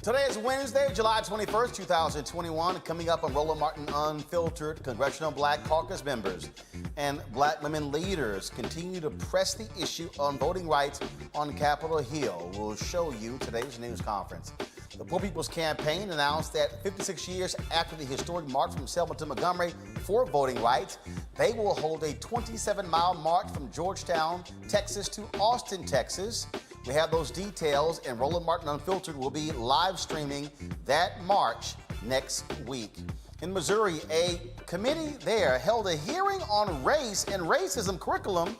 Today is Wednesday, July 21st, 2021. Coming up on Roland Martin Unfiltered, Congressional Black Caucus members and black women leaders continue to press the issue on voting rights on Capitol Hill. We'll show you today's news conference. The Poor People's Campaign announced that 56 years after the historic march from Selma to Montgomery for voting rights, they will hold a 27-mile march from Georgetown, Texas to Austin, Texas. We have those details, and Roland Martin Unfiltered will be live streaming that march next week. In Missouri, a committee there held a hearing on race and racism curriculum,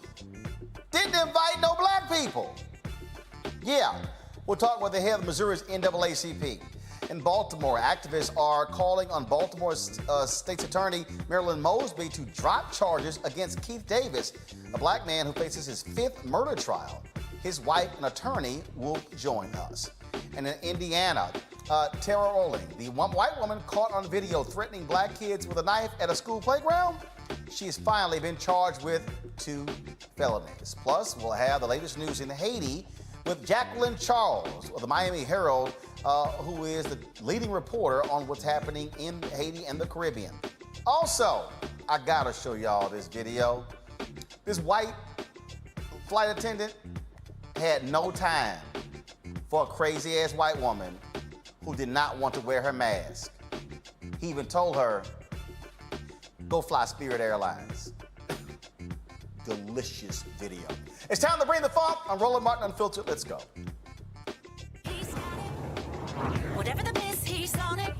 didn't invite no black people. Yeah, we'll talk with the head of Missouri's NAACP. In Baltimore, activists are calling on Baltimore State's Attorney Marilyn Mosby to drop charges against Keith Davis, a black man who faces his 5th murder trial. His wife, an attorney, will join us. And in Indiana, Terra Roling, the white woman caught on video threatening black kids with a knife at a school playground, she's finally been charged with 2 felonies. Plus, we'll have the latest news in Haiti with Jacqueline Charles of the Miami Herald, who is the leading reporter on what's happening in Haiti and the Caribbean. Also, I gotta show y'all this video. This white flight attendant had no time for a crazy-ass white woman who did not want to wear her mask. He even told her, go fly Spirit Airlines. Delicious video. It's time to bring the funk on Roland Martin Unfiltered. Let's go. Whatever the miss, he's on it.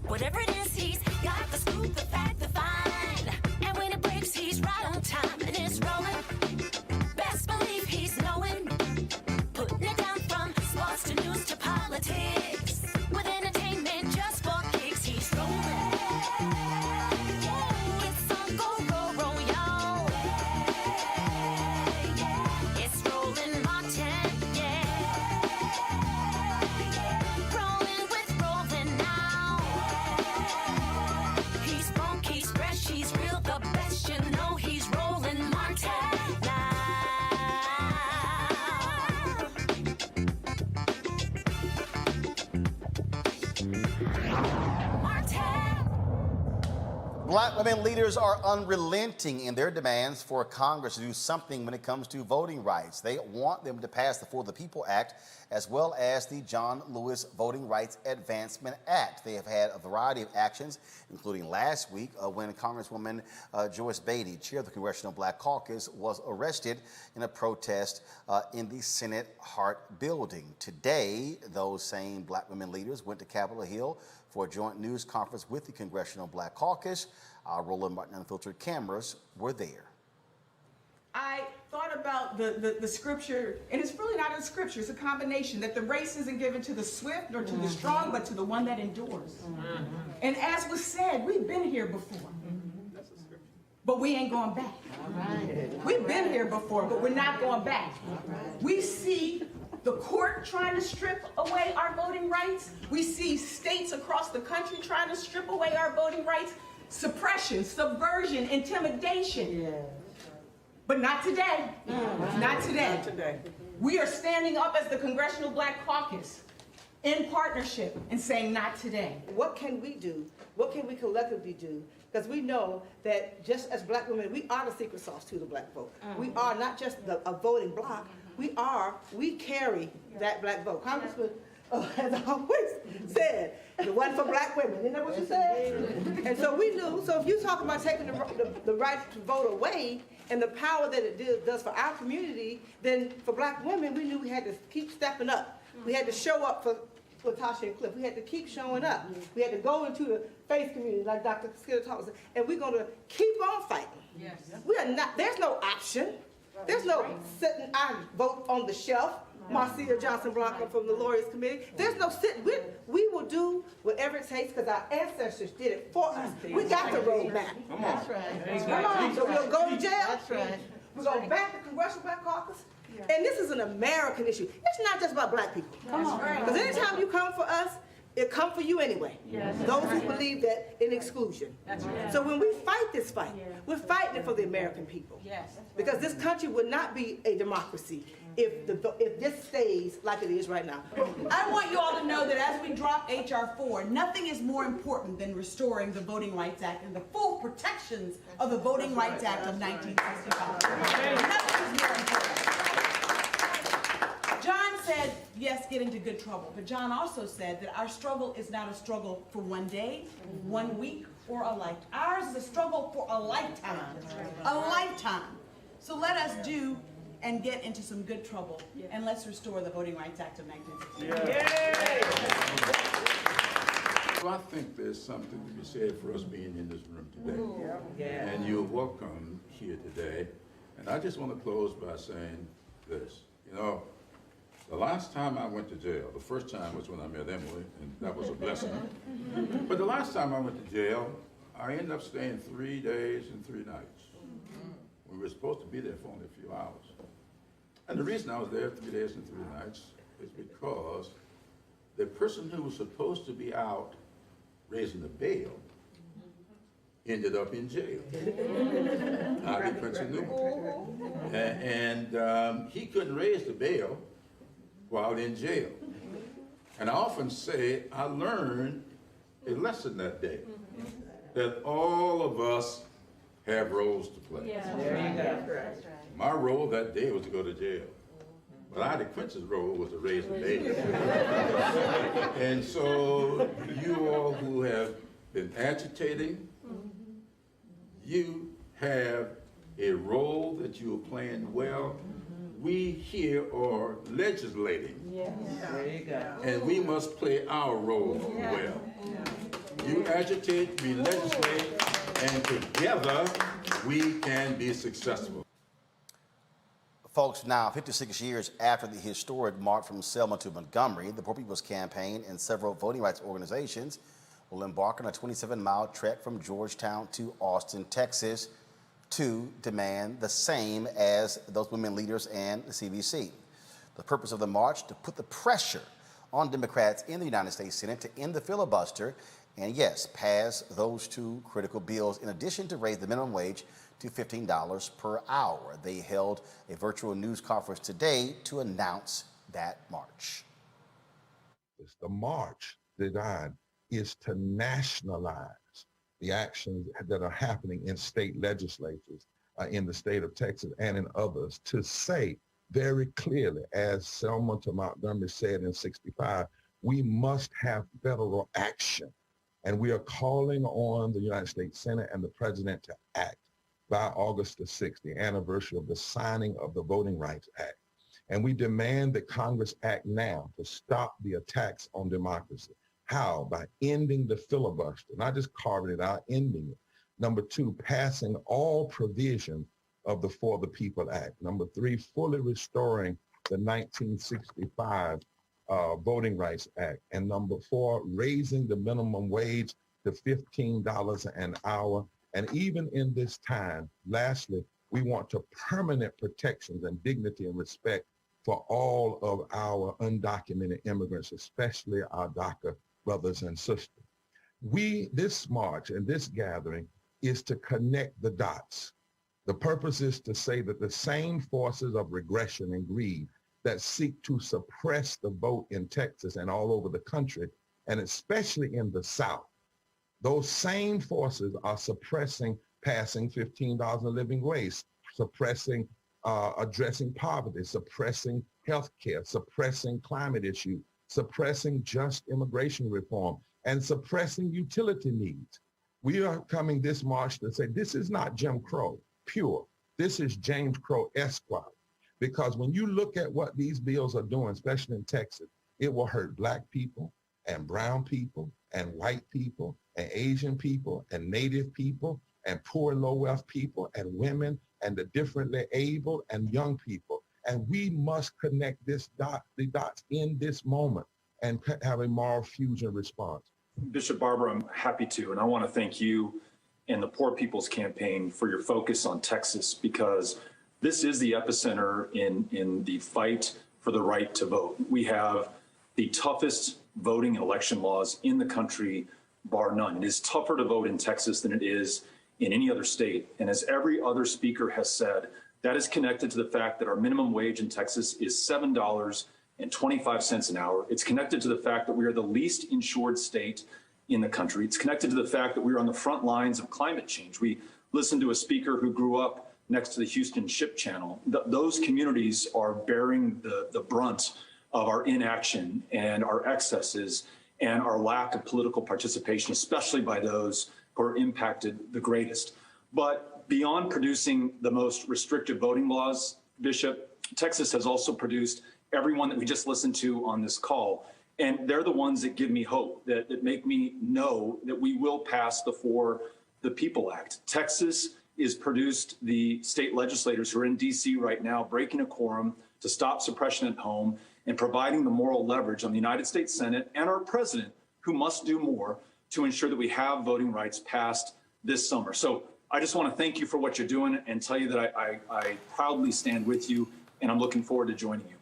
Whatever it is, he's got the scoop, the fact, the find. And when it breaks, he's right on time and it's rolling. Best believe he's knowing. Putting it down from sports to news to politics. With entertainment just for kicks, he's rolling. It's on go, y'all. It's Roland Martin, yeah. Rolling with Roland now. He's funky, he's fresh, he's real, the best, you know he's Roland Martin now. Black women leaders are unrelenting in their demands for Congress to do something when it comes to voting rights. They want them to pass the For the People Act as well as the John Lewis Voting Rights Advancement Act. They have had a variety of actions, including last week when Congresswoman Joyce Beatty, chair of the Congressional Black Caucus, was arrested in a protest in the Senate Hart building. Today, those same black women leaders went to Capitol Hill for a joint news conference with the Congressional Black Caucus. Our Roland Martin Unfiltered cameras were there. I thought about the scripture, and it's really not a scripture, it's a combination, that the race isn't given to the swift nor to the strong, but to the one that endures. And as was said, we've been here before. But we ain't going back. We've been here before, but we're not going back. We see the court trying to strip away our voting rights. We see states across the country trying to strip away our voting rights. Suppression, subversion, intimidation. Yeah. But not today. Not today. Not today. We are standing up as the Congressional Black Caucus in partnership and saying not today. What can we do? What can we collectively do? Because we know that just as black women, we are the secret sauce to the black vote. We are not just a voting bloc. We carry that black vote. Congressman has always said, the one for black women. Isn't that what you said? And so we knew, so if you talk about taking the right to vote away and the power that it does for our community, then for black women, we knew we had to keep stepping up. We had to show up for Tasha and Cliff. We had to keep showing up. We had to go into the faith community, like Dr. Skidder taught us, and we're going to keep on fighting. Yes. We are not, there's no option. There's no sitting, I vote on the shelf. Marcia Johnson Blanco from the Lawyers Committee. There's no sitting. We will do whatever it takes because our ancestors did it for us. We got the roadmap. That's right. Come on. So we'll go to jail. That's right. We're going to back the Congressional Black Caucus. And this is an American issue. It's not just about black people. Come on. Because anytime you come for us, it come for you anyway. Yes. Those who believe that in exclusion. That's right. So when we fight this fight, we're fighting it for the American people. Yes. Because this country would not be a democracy if this stays like it is right now. I want you all to know that as we drop H.R. 4, nothing is more important than restoring the Voting Rights Act and the full protections of the Voting Rights Act of 1965. Nothing is more important. John said, yes, get into good trouble, but John also said that our struggle is not a struggle for one day, 1 week, or a life. Ours is a struggle for a lifetime. A lifetime. So let us do and get into some good trouble, and let's restore the Voting Rights Act of 1965. Well, I think there's something to be said for us being in this room today. And you're welcome here today. And I just want to close by saying this. You know, the last time I went to jail, the first time was when I met Emily, and that was a blessing. But the last time I went to jail, I ended up staying 3 days and 3 nights. We were supposed to be there for only a few hours. And the reason I was there 3 days and 3 nights is because the person who was supposed to be out raising the bail ended up in jail. I Prince Newman. And he couldn't raise the bail while in jail. And I often say I learned a lesson that day, that all of us have roles to play. There you go. My role that day was to go to jail. But Ida Quince's role was to raise the baby. And so you all who have been agitating, you have a role that you are playing well. We here are legislating. There you go. And we must play our role well. You agitate, we legislate, and together we can be successful. Folks, now 56 years after the historic march from Selma to Montgomery, the Poor People's Campaign and several voting rights organizations will embark on a 27-mile trek from Georgetown to Austin, Texas, to demand the same as those women leaders and the CBC. The purpose of the march, to put the pressure on Democrats in the United States Senate to end the filibuster and, yes, pass those 2 critical bills, in addition to raise the minimum wage to $15 per hour. They held a virtual news conference today to announce that march. The march design is to nationalize the actions that are happening in state legislatures in the state of Texas and in others, to say very clearly, as Selma to Montgomery said in '65, we must have federal action. And we are calling on the United States Senate and the president to act by August the 6th, the anniversary of the signing of the Voting Rights Act. And we demand that Congress act now to stop the attacks on democracy. How? By ending the filibuster, not just carving it out, ending it. Number 2, passing all provisions of the For the People Act. Number 3, fully restoring the 1965 Voting Rights Act. And number 4, raising the minimum wage to $15 an hour. And even in this time, lastly, we want to permanent protections and dignity and respect for all of our undocumented immigrants, especially our DACA brothers and sisters. This march and this gathering is to connect the dots. The purpose is to say that the same forces of regression and greed that seek to suppress the vote in Texas and all over the country, and especially in the South, those same forces are suppressing passing $15 a living wage, suppressing addressing poverty, suppressing health care, suppressing climate issues, suppressing just immigration reform, and suppressing utility needs. We are coming this march to say this is not Jim Crow, pure. This is James Crow Esquire. Because when you look at what these bills are doing, especially in Texas, it will hurt Black people and brown people and white people and Asian people and Native people and poor and low-wealth people and women and the differently able and young people. And we must connect the dots in this moment and have a moral fusion response. Bishop Barber, I'm happy to, and I want to thank you and the Poor People's Campaign for your focus on Texas, because this is the epicenter in the fight for the right to vote. We have the toughest voting and election laws in the country, bar none. It is tougher to vote in Texas than it is in any other state. And as every other speaker has said, That is connected to the fact that our minimum wage in Texas is $7.25 an hour. It's connected to the fact that we are the least insured state in the country. It's connected to the fact that we are on the front lines of climate change. We listened to a speaker who grew up next to the Houston Ship Channel. Those communities are bearing the brunt of our inaction and our excesses and our lack of political participation, especially by those who are impacted the greatest. But beyond producing the most restrictive voting laws, Bishop, Texas has also produced everyone that we just listened to on this call. And they're the ones that give me hope, that make me know that we will pass the For the People Act. Texas is produced the state legislators who are in D.C. right now, breaking a quorum to stop suppression at home and providing the moral leverage on the United States Senate and our president, who must do more to ensure that we have voting rights passed this summer. So I just want to thank you for what you're doing and tell you that I proudly stand with you, and I'm looking forward to joining you.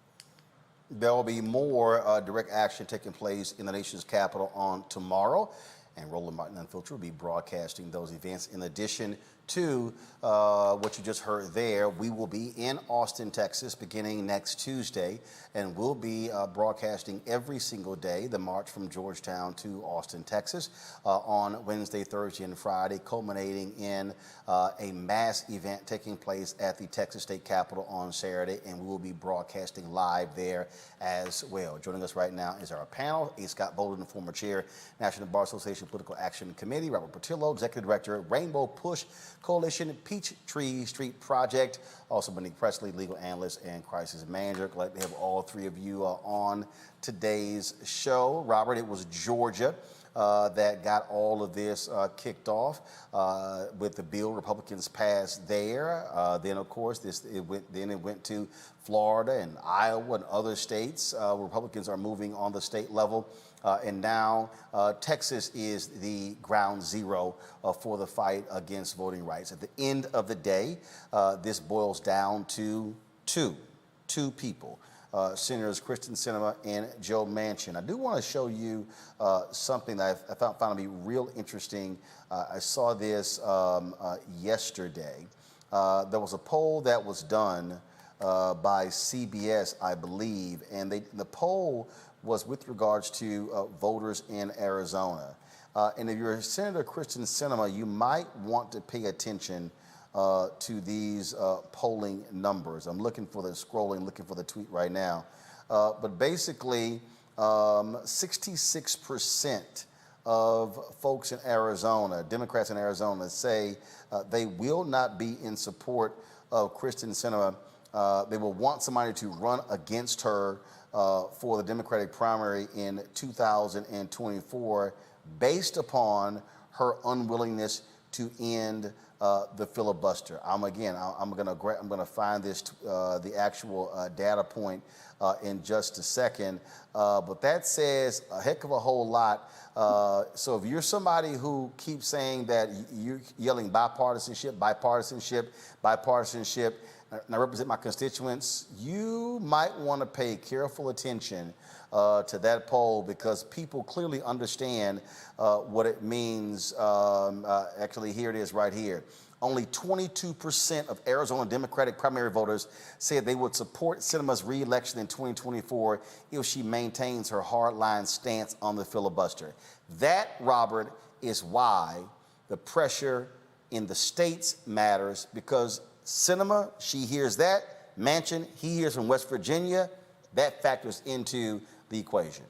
There will be more direct action taking place in the nation's capital on tomorrow, and Roland Martin Unfiltered will be broadcasting those events. In addition to what you just heard there, we will be in Austin, Texas, beginning next Tuesday, and we'll be broadcasting every single day the march from Georgetown to Austin, Texas, on Wednesday, Thursday, and Friday, culminating in a mass event taking place at the Texas State Capitol on Saturday, and we will be broadcasting live there as well. Joining us right now is our panel: A. Scott Bolden, former chair, National Bar Association Political Action Committee; Robert Portillo, executive director, Rainbow Push Coalition, Peachtree Street Project; also Monique Presley, legal analyst and crisis manager. Glad to have all three of you on today's show. Robert, it was Georgia that got all of this kicked off with the bill Republicans passed there. Then, of course, it went to Florida and Iowa and other states. Republicans are moving on the state level. And now Texas is the ground zero for the fight against voting rights. At the end of the day, this boils down to two people. Senators Kristen Sinema and Joe Manchin. I do want to show you something that I found to be real interesting. I saw this yesterday. There was a poll that was done by CBS, I believe, and the poll was with regards to voters in Arizona. And if you're Senator Kristen Sinema, you might want to pay attention to these polling numbers. I'm looking for the tweet right now. But basically, 66% of folks in Arizona, Democrats in Arizona, say they will not be in support of Kristen Sinema. They will want somebody to run against her for the Democratic primary in 2024 based upon her unwillingness to end the filibuster. I'm gonna find this the actual data point in just a second, but that says a heck of a whole lot. So if you're somebody who keeps saying that you're yelling bipartisanship, and I represent my constituents, you might want to pay careful attention to that poll, because people clearly understand what it means. Actually, here it is right here. Only 22% of Arizona Democratic primary voters said they would support Sinema's re-election in 2024 if she maintains her hardline stance on the filibuster. That, Robert, is why the pressure in the states matters, because Sinema, she hears that. Manchin, he hears from West Virginia. That factors into the equation.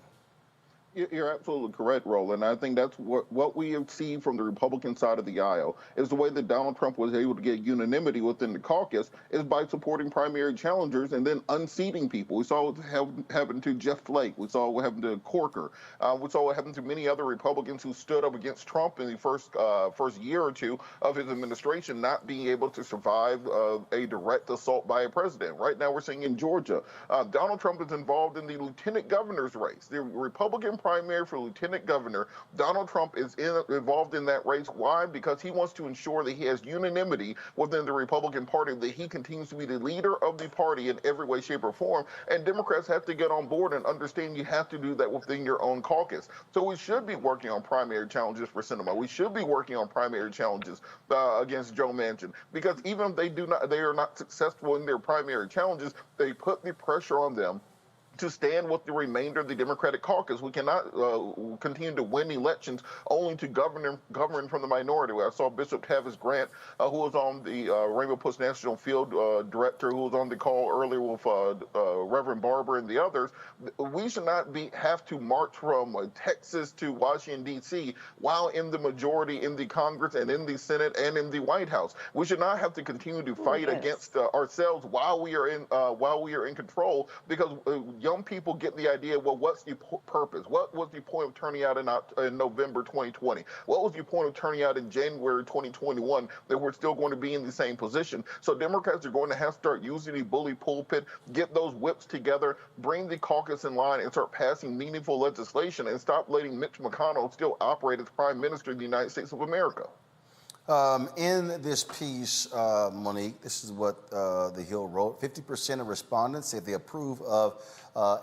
You're absolutely correct, Roland. I think that's what we have seen from the Republican side of the aisle is the way that Donald Trump was able to get unanimity within the caucus is by supporting primary challengers and then unseating people. We saw what happened to Jeff Flake. We saw what happened to Corker. We saw what happened to many other Republicans who stood up against Trump in the first year or two of his administration, not being able to survive a direct assault by a president. Right now, we're seeing in Georgia, Donald Trump is involved in the lieutenant governor's race. The Republican primary for lieutenant governor. Donald Trump is involved in that race. Why? Because he wants to ensure that he has unanimity within the Republican Party, that he continues to be the leader of the party in every way, shape, or form. And Democrats have to get on board and understand you have to do that within your own caucus. So we should be working on primary challenges for Sinema. We should be working on primary challenges against Joe Manchin, because even if they are not successful in their primary challenges, they put the pressure on them to stand with the remainder of the Democratic caucus. We cannot continue to win elections only to govern from the minority. I saw Bishop Tavis Grant, who was on the Rainbow Push National Field Director, who was on the call earlier with Reverend Barber and the others. We should not have to march from Texas to Washington, D.C. while in the majority in the Congress and in the Senate and in the White House. We should not have to continue to fight against ourselves while we are in control, because young people get the idea, well, what's the purpose? What was the point of turning out in November 2020? What was the point of turning out in January 2021 that we're still going to be in the same position? So Democrats are going to have to start using the bully pulpit, get those whips together, bring the caucus in line, and start passing meaningful legislation, and stop letting Mitch McConnell still operate as Prime Minister of the United States of America. In this piece, Monique, this is what The Hill wrote. 50% of respondents said they approve of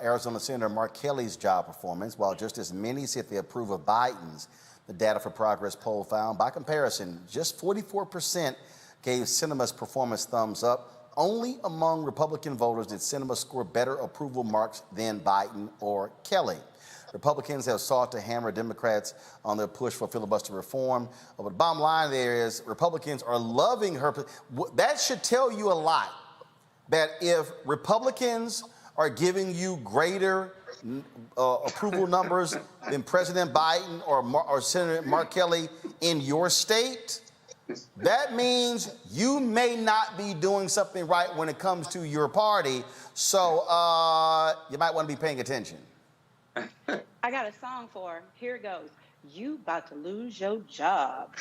Arizona Senator Mark Kelly's job performance, while just as many said they approve of Biden's. The Data for Progress poll found, by comparison, just 44% gave Sinema's performance thumbs up. Only among Republican voters did Sinema score better approval marks than Biden or Kelly. Republicans have sought to hammer Democrats on their push for filibuster reform. But the bottom line there is Republicans are loving her. That should tell you a lot, that if Republicans are giving you greater approval numbers than President Biden or Senator Mark Kelly in your state, that means you may not be doing something right when it comes to your party. So you might want to be paying attention. I got a song for her. Here it goes. You about to lose your job.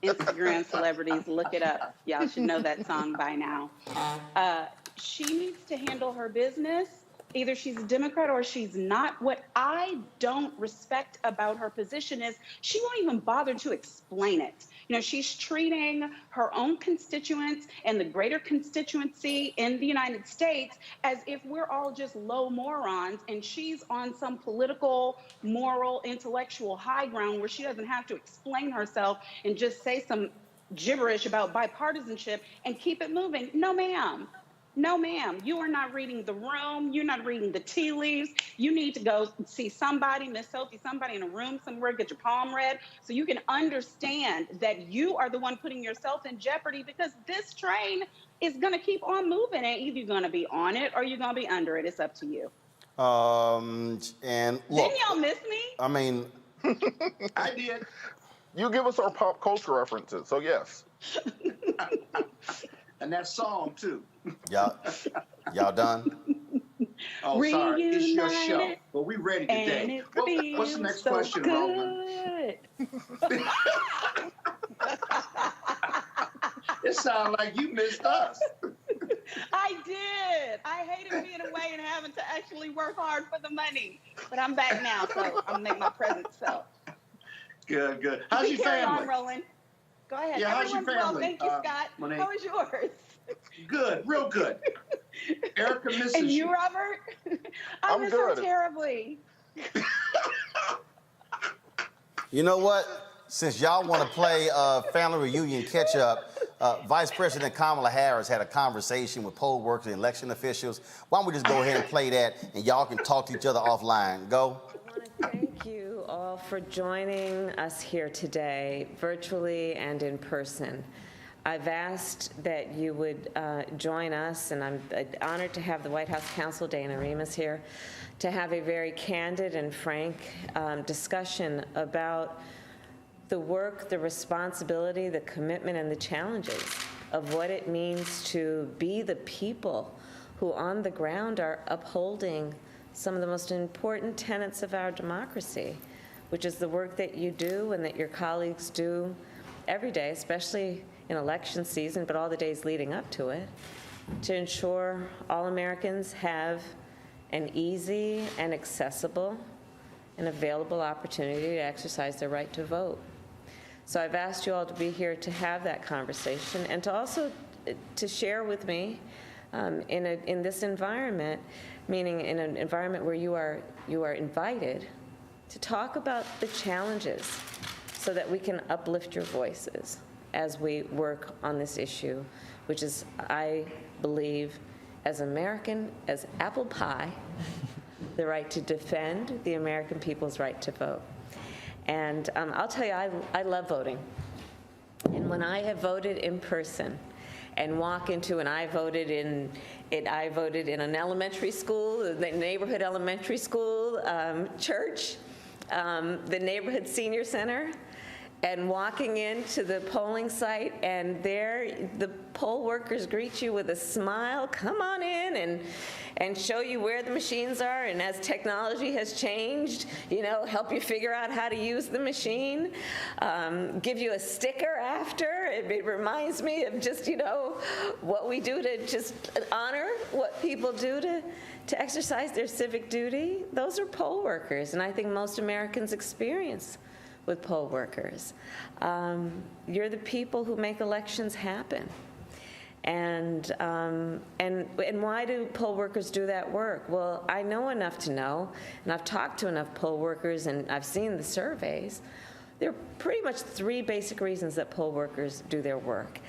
Instagram celebrities, look it up. Y'all should know that song by now. She needs to handle her business. Either she's a Democrat or she's not. What I don't respect about her position is she won't even bother to explain it. You know, she's treating her own constituents and the greater constituency in the United States as if we're all just low morons, and she's on some political, moral, intellectual high ground where she doesn't have to explain herself and just say some gibberish about bipartisanship and keep it moving. No, ma'am. No, ma'am, you are not reading the room. You're not reading the tea leaves. You need to go see somebody, Miss Sophie, somebody in a room somewhere, get your palm read, so you can understand that you are the one putting yourself in jeopardy, because this train is going to keep on moving, and either you're going to be on it or you're going to be under it. It's up to you. And look, didn't y'all miss me? I mean, I did. You give us our pop culture references, so yes. And that song, too. Y'all done? Oh, sorry. It's your show. But we ready today. What's the next question, Roland? It sounds like you missed us. I did. I hated being away and having to actually work hard for the money. But I'm back now, so I'm going to make my presence felt. Good, good. How's your Carry family? on, Roland. Go ahead. Yeah, how's your Everyone's well. family, Thank you, Scott. Monique? How was yours? Good, real good. Erica misses And you, you. Robert? I miss her terribly. You know what? Since y'all want to play family reunion catch up, Vice President Kamala Harris had a conversation with poll workers and election officials. Why don't we just go ahead and play that, and y'all can talk to each other offline. Go. Thank you all for joining us here today, virtually and in person. I've asked that you would join us, and I'm honored to have the White House counsel, Dana Remus, here, to have a very candid and frank discussion about the work, the responsibility, the commitment, and the challenges of what it means to be the people who on the ground are upholding some of the most important tenets of our democracy, which is the work that you do and that your colleagues do every day, especially in election season, but all the days leading up to it, to ensure all Americans have an easy and accessible an available opportunity to exercise their right to vote. So I've asked you all to be here to have that conversation and to also to share with me in this environment, meaning in an environment where you are invited to talk about the challenges so that we can uplift your voices as we work on this issue, which is, I believe, as American as apple pie, the right to defend the American people's right to vote. And I'll tell you, I love voting. And when I have voted in person and walk into, and I voted in an elementary school, the neighborhood elementary school, church, the neighborhood senior center, and walking into the polling site, and there the poll workers greet you with a smile, come on in, and show you where the machines are, and as technology has changed, help you figure out how to use the machine, give you a sticker after. It reminds me of just, what we do to just honor what people do to exercise their civic duty. Those are poll workers, and I think most Americans experience with poll workers. You're the people who make elections happen. And why do poll workers do that work? Well, I know enough to know, and I've talked to enough poll workers, and I've seen the surveys. There are pretty much three basic reasons that poll workers do their work.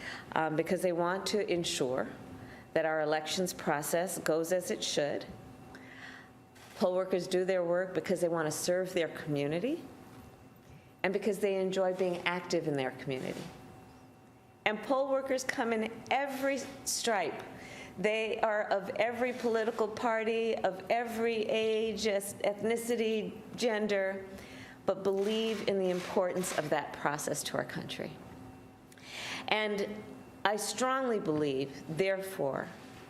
Because they want to ensure that our elections process goes as it should. Poll workers do their work because they want to serve their community, and because they enjoy being active in their community. And poll workers come in every stripe. They are of every political party, of every age, ethnicity, gender, but believe in the importance of that process to our country. And I strongly believe, therefore,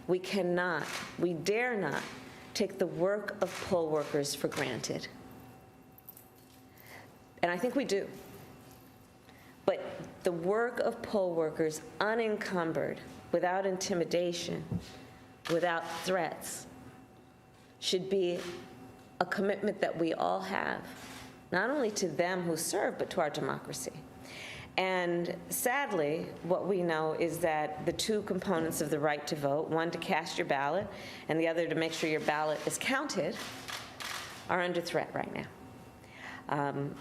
we dare not take the work of poll workers for granted. And I think we do. But the work of poll workers, unencumbered, without intimidation, without threats, should be a commitment that we all have, not only to them who serve, but to our democracy. And sadly, what we know is that the two components of the right to vote, one to cast your ballot and the other to make sure your ballot is counted, are under threat right now.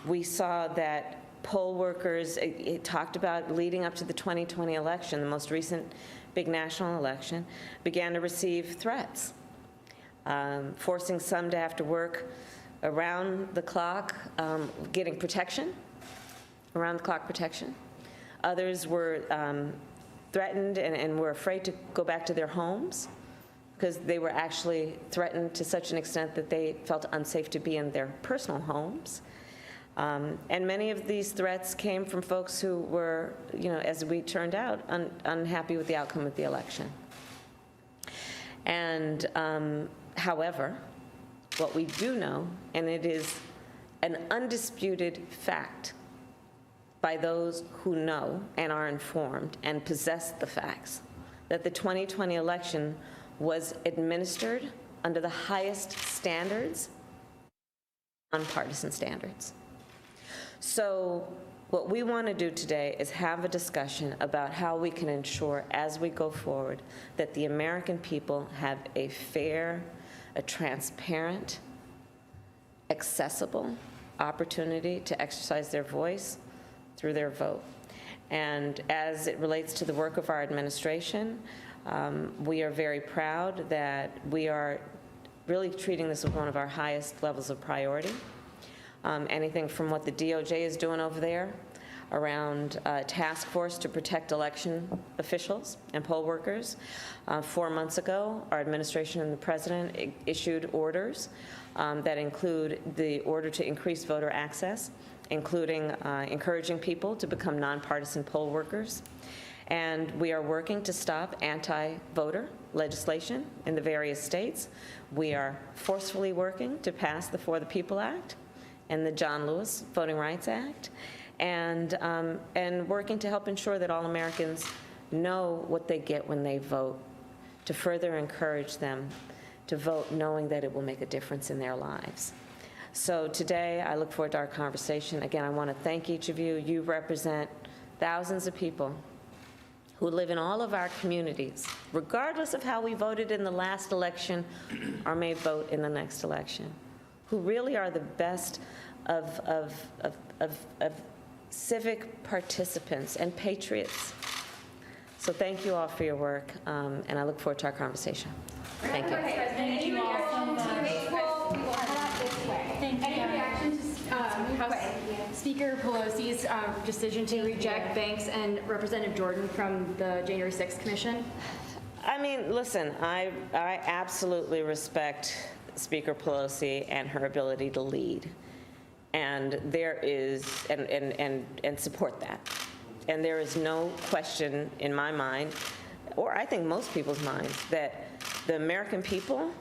We saw that poll workers, it talked about leading up to the 2020 election, the most recent big national election, began to receive threats, forcing some to have to work around the clock, getting protection, around-the-clock protection. Others were threatened and were afraid to go back to their homes because they were actually threatened to such an extent that they felt unsafe to be in their personal homes. And many of these threats came from folks who were, as we turned out, unhappy with the outcome of the election. And however, what we do know, and it is an undisputed fact by those who know and are informed and possess the facts, that the 2020 election was administered under the highest standards, nonpartisan standards. So what we want to do today is have a discussion about how we can ensure, as we go forward, that the American people have a fair, a transparent, accessible opportunity to exercise their voice through their vote. And as it relates to the work of our administration, we are very proud that we are really treating this with one of our highest levels of priority. Anything from what the DOJ is doing over there around a task force to protect election officials and poll workers. 4 months ago, our administration and the president issued orders that include the order to increase voter access, including encouraging people to become nonpartisan poll workers. And we are working to stop anti-voter legislation in the various states. We are forcefully working to pass the For the People Act and the John Lewis Voting Rights Act, and working to help ensure that all Americans know what they get when they vote, to further encourage them to vote knowing that it will make a difference in their lives. So today, I look forward to our conversation. Again, I want to thank each of you. You represent thousands of people who live in all of our communities, regardless of how we voted in the last election or may vote in the next election, who really are the best of civic participants and patriots. So thank you all for your work, and I look forward to our conversation. Thank you. Thank you all so much. Any reaction to House Speaker Pelosi's decision to reject Banks and Representative Jordan from the January 6th Commission? I mean, listen, I absolutely respect Speaker Pelosi and her ability to lead, and there is and support that. And there is no question in my mind, or I think most people's minds, that the American people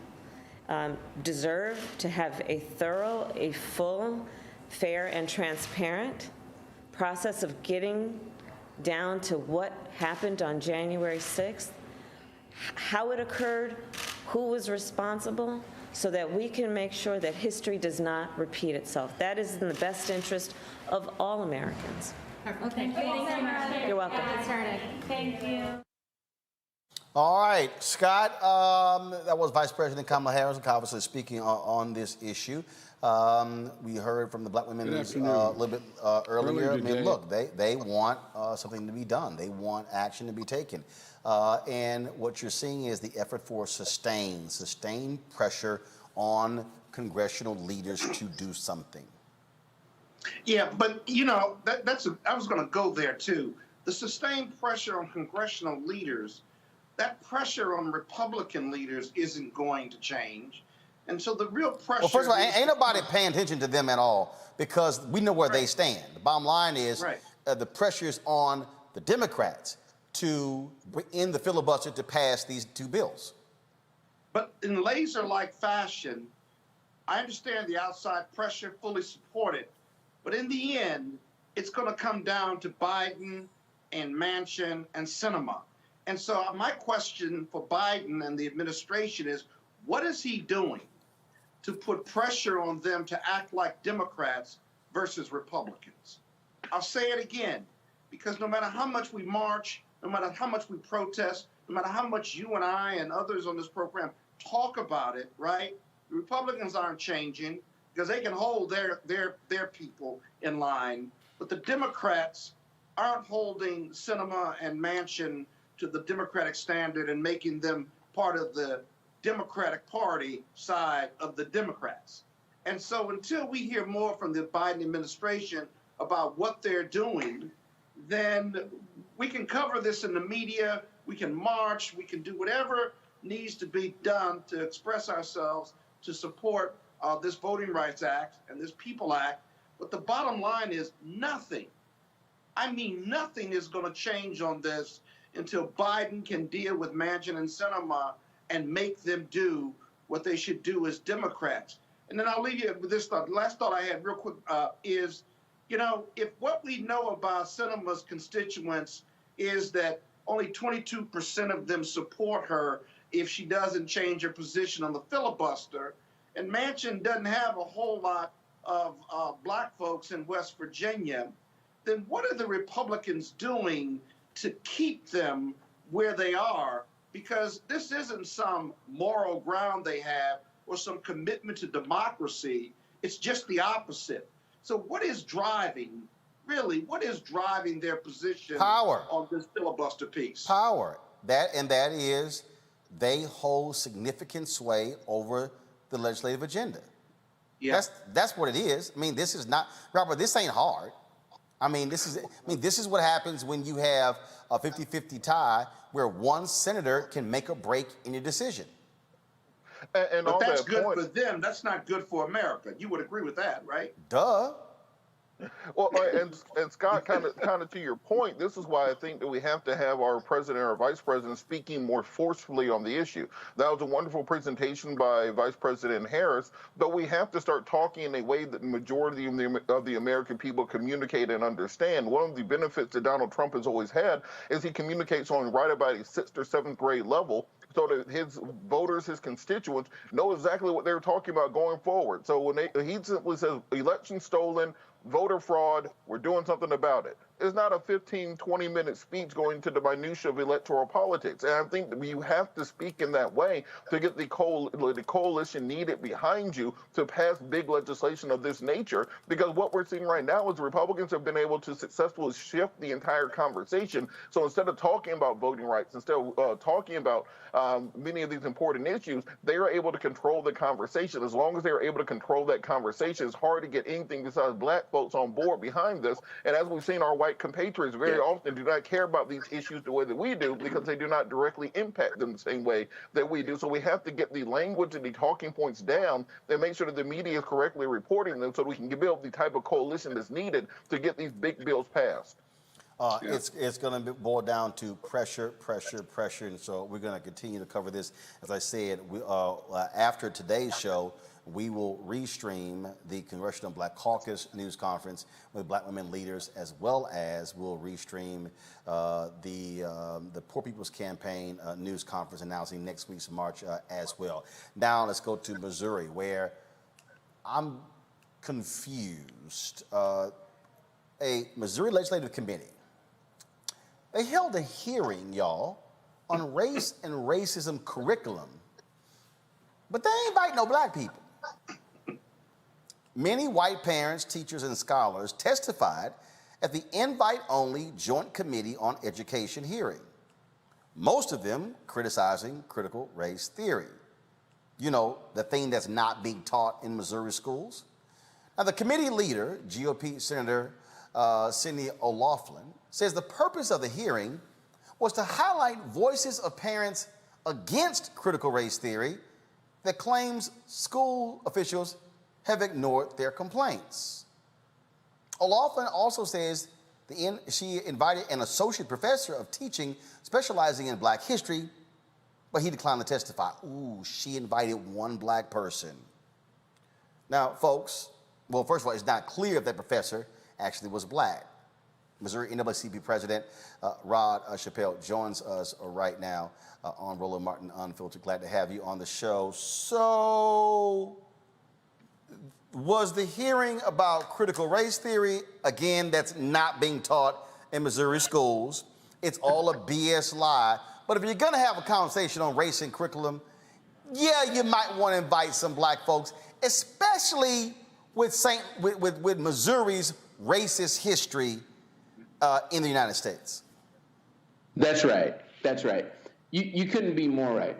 deserve to have a thorough, a full, fair, and transparent process of getting down to what happened on January 6th, how it occurred, who was responsible, so that we can make sure that history does not repeat itself. That is in the best interest of all Americans. Thank you. You're welcome. Thank you. All right, Scott, that was Vice President Kamala Harris, obviously speaking on this issue. We heard from the black women a little bit earlier. I mean, look, they want something to be done. They want action to be taken. And what you're seeing is the effort for sustained pressure on congressional leaders to do something. Yeah, but you know, I was going to go there too. The sustained pressure on congressional leaders, that pressure on Republican leaders isn't going to change. And so the real pressure... Well, first of all, ain't nobody paying attention to them at all because we know where they stand. The bottom line is the pressure's on the Democrats to bring in the filibuster to pass these two bills. But in laser-like fashion, I understand the outside pressure, fully support it. But in the end, it's going to come down to Biden and Manchin and Sinema. And so my question for Biden and the administration is, what is he doing to put pressure on them to act like Democrats versus Republicans? I'll say it again, because no matter how much we march, no matter how much we protest, no matter how much you and I and others on this program talk about it, right? The Republicans aren't changing because they can hold their people in line, but the Democrats aren't holding Sinema and Manchin to the Democratic standard and making them part of the Democratic Party side of the Democrats. And so until we hear more from the Biden administration about what they're doing, then we can cover this in the media, we can march, we can do whatever needs to be done to express ourselves to support this Voting Rights Act and this People Act. But the bottom line is nothing. I mean, nothing is going to change on this until Biden can deal with Manchin and Sinema and make them do what they should do as Democrats. And then I'll leave you with this thought. The last thought I had real quick is, you know, if what we know about Sinema's constituents is that only 22% of them support her if she doesn't change her position on the filibuster, and Manchin doesn't have a whole lot of black folks in West Virginia, then what are the Republicans doing to keep them where they are? Because this isn't some moral ground they have or some commitment to democracy. It's just the opposite. So what is driving, really, what is driving their position on this filibuster piece? Power. That is they hold significant sway over the legislative agenda. Yeah. That's what it is. I mean, this is not, Robert, this ain't hard. This is what happens when you have a 50-50 tie where one senator can make or break any decision. But that's good for them. That's not good for America. You would agree with that, right? Duh. Well, and Scott, kind of to your point, this is why I think that we have to have our president or vice president speaking more forcefully on the issue. That was a wonderful presentation by Vice President Harris, but we have to start talking in a way that the majority of the American people communicate and understand. One of the benefits that Donald Trump has always had is he communicates on right about a 6th or 7th grade level. so that his voters, his constituents, know exactly what they're talking about going forward. So when he simply says election stolen, voter fraud, we're doing something about it. It's not a 15, 20-minute speech going into the minutia of electoral politics. And I think that you have to speak in that way to get the coalition needed behind you to pass big legislation of this nature. Because what we're seeing right now is the Republicans have been able to successfully shift the entire conversation. So instead of talking about voting rights, instead of talking about many of these important issues, they are able to control the conversation. As long as they are able to control that conversation, it's hard to get anything besides black folks on board behind this. And as we've seen, our white compatriots very often do not care about these issues the way that we do, because they do not directly impact them the same way that we do. So we have to get the language and the talking points down and make sure that the media is correctly reporting them so we can build the type of coalition that's needed to get these big bills passed. It's going to boil down to pressure, and so we're going to continue to cover this. As I said, after today's show, we will restream the Congressional Black Caucus news conference with Black women leaders, as well as we'll restream the Poor People's Campaign news conference announcing next week's march as well. Now let's go to Missouri, where I'm confused. A Missouri Legislative Committee, they held a hearing, y'all, on race and racism curriculum, but they ain't invite no black people. Many white parents, teachers, and scholars testified at the invite-only Joint Committee on Education hearing, most of them criticizing critical race theory. You know, the thing that's not being taught in Missouri schools. Now, the committee leader, GOP Senator Cindy O'Loughlin, says the purpose of the hearing was to highlight voices of parents against critical race theory that claims school officials have ignored their complaints. O'Loughlin also says she invited an associate professor of teaching specializing in black history, but he declined to testify. Ooh, she invited one black person. Now, folks, well, first of all, it's not clear if that professor actually was black. Missouri NAACP President Rod Chappelle joins us right now on Roland Martin Unfiltered. Glad to have you on the show. So, was the hearing about critical race theory? Again, that's not being taught in Missouri schools. It's all a BS lie. But if you're gonna have a conversation on race and curriculum, yeah, you might want to invite some black folks, especially with Missouri's racist history in the United States. That's right. That's right. You couldn't be more right.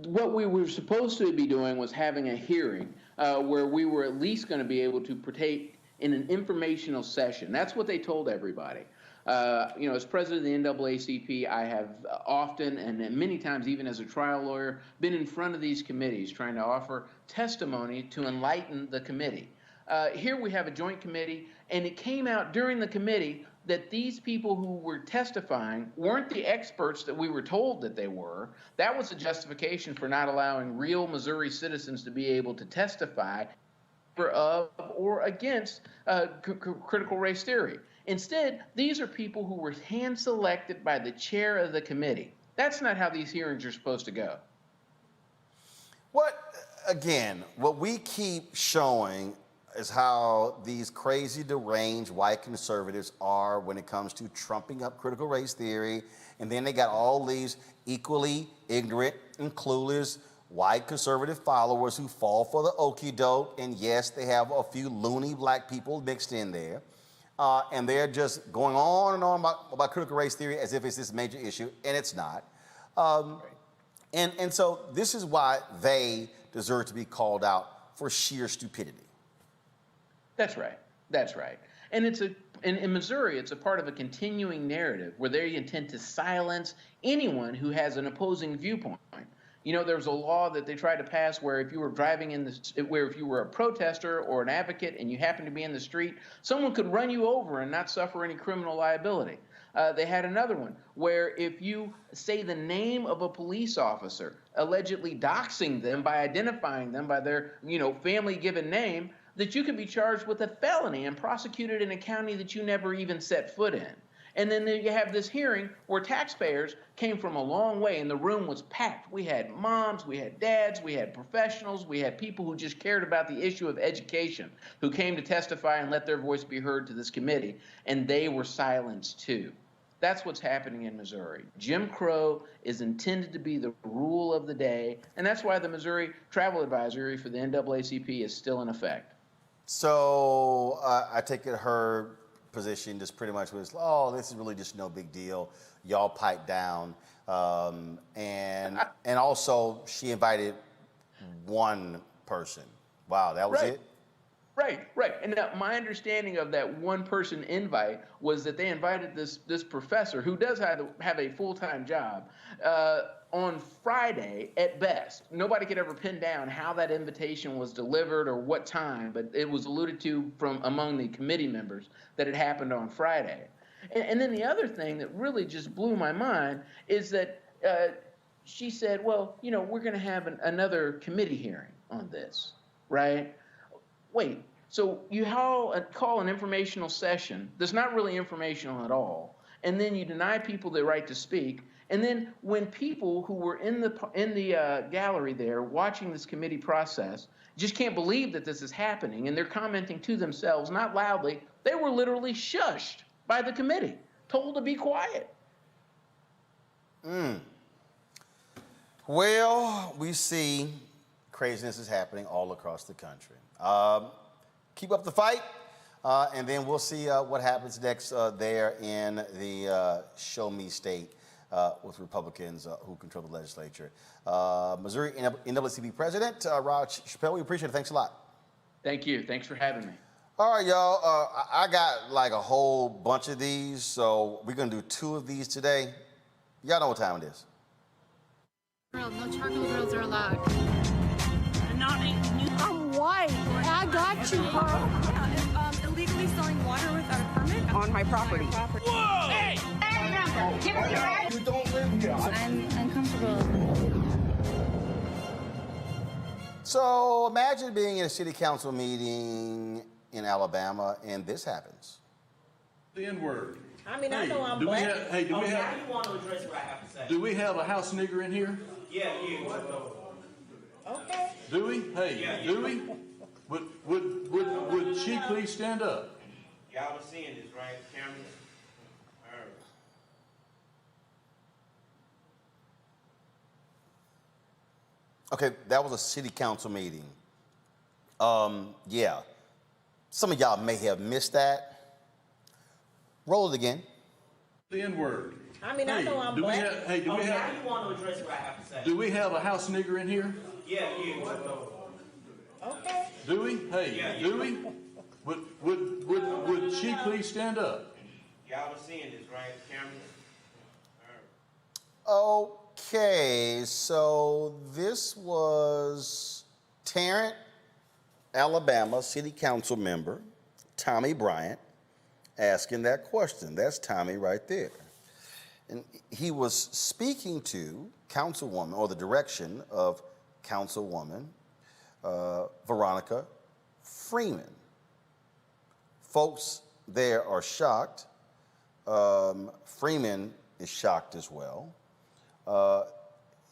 What we were supposed to be doing was having a hearing where we were at least going to be able to partake in an informational session. That's what they told everybody. You know, as president of the NAACP, I have often and many times, even as a trial lawyer, been in front of these committees trying to offer testimony to enlighten the committee. Here we have a joint committee, and it came out during the committee that these people who were testifying weren't the experts that we were told that they were. That was a justification for not allowing real Missouri citizens to be able to testify of or against critical race theory. Instead, these are people who were hand-selected by the chair of the committee. That's not how these hearings are supposed to go. What we keep showing is how these crazy, deranged white conservatives are when it comes to trumping up critical race theory. And then they got all these equally ignorant and clueless white conservative followers who fall for the okie doke. And yes, they have a few loony black people mixed in there. And they're just going on and on about critical race theory as if it's this major issue, and it's not. And so this is why they deserve to be called out for sheer stupidity. That's right. That's right. And in Missouri, it's a part of a continuing narrative where they intend to silence anyone who has an opposing viewpoint. You know, there was a law that they tried to pass where if you were driving if you were a protester or an advocate and you happened to be in the street, someone could run you over and not suffer any criminal liability. They had another one where if you say the name of a police officer, allegedly doxing them by identifying them by their, family given name, that you could be charged with a felony and prosecuted in a county that you never even set foot in. And then you have this hearing where taxpayers came from a long way and the room was packed. We had moms, we had dads, we had professionals, we had people who just cared about the issue of education who came to testify and let their voice be heard to this committee, and they were silenced too. That's what's happening in Missouri. Jim Crow is intended to be the rule of the day, and that's why the Missouri Travel Advisory for the NAACP is still in effect. So I take it her position just pretty much was, oh, this is really just no big deal. Y'all pipe down. And also she invited one person. Wow, that was it? Right. And my understanding of that one-person invite was that they invited this professor who does have a full-time job on Friday at best. Nobody could ever pin down how that invitation was delivered or what time, but it was alluded to from among the committee members that it happened on Friday. And then the other thing that really just blew my mind is that she said, well, we're going to have another committee hearing on this, right? Wait, so you call an informational session that's not really informational at all, and then you deny people the right to speak, and then when people who were in the gallery there watching this committee process just can't believe that this is happening, and they're commenting to themselves, not loudly, they were literally shushed by the committee, told to be quiet. Well, we see craziness is happening all across the country. Keep up the fight, and then we'll see what happens next there in the Show Me State with Republicans who control the legislature. Missouri NAACP President Raj Chappelle, we appreciate it. Thanks a lot. Thank you. Thanks for having me. All right, y'all. I got like a whole bunch of these, so we're going to do 2 of these today. Y'all know what time it is. No charcoal grills are allowed. I'm white. I got you, girl. Illegally selling water without a permit On my property. Whoa! Hey! You don't live here. I'm uncomfortable. So imagine being in a city council meeting in Alabama and this happens. The N-word. I mean, I know I'm black. Do we have? Now you want to address what I have to say. Do we have a house nigger in here? Yeah, you. Okay. Do we? Hey, yeah, do we? Would she please stand up? Y'all are seeing this, right? Cameras. All right. Okay, that was a city council meeting. Yeah. Some of y'all may have missed that. Roll it again. The N-word. I mean, I know I'm black. Now you want to address what I have to say. Do we have a house nigger in here? Yeah, you. Okay. Do we? Hey, yeah, do we? Would she please stand up? Y'all are seeing this, right? Cameras. All right. Okay, so this was Tarrant, Alabama City Council member Tommy Bryant asking that question. That's Tommy right there. And he was speaking to Councilwoman, or the direction of Councilwoman Veronica Freeman. Folks there are shocked. Freeman is shocked as well.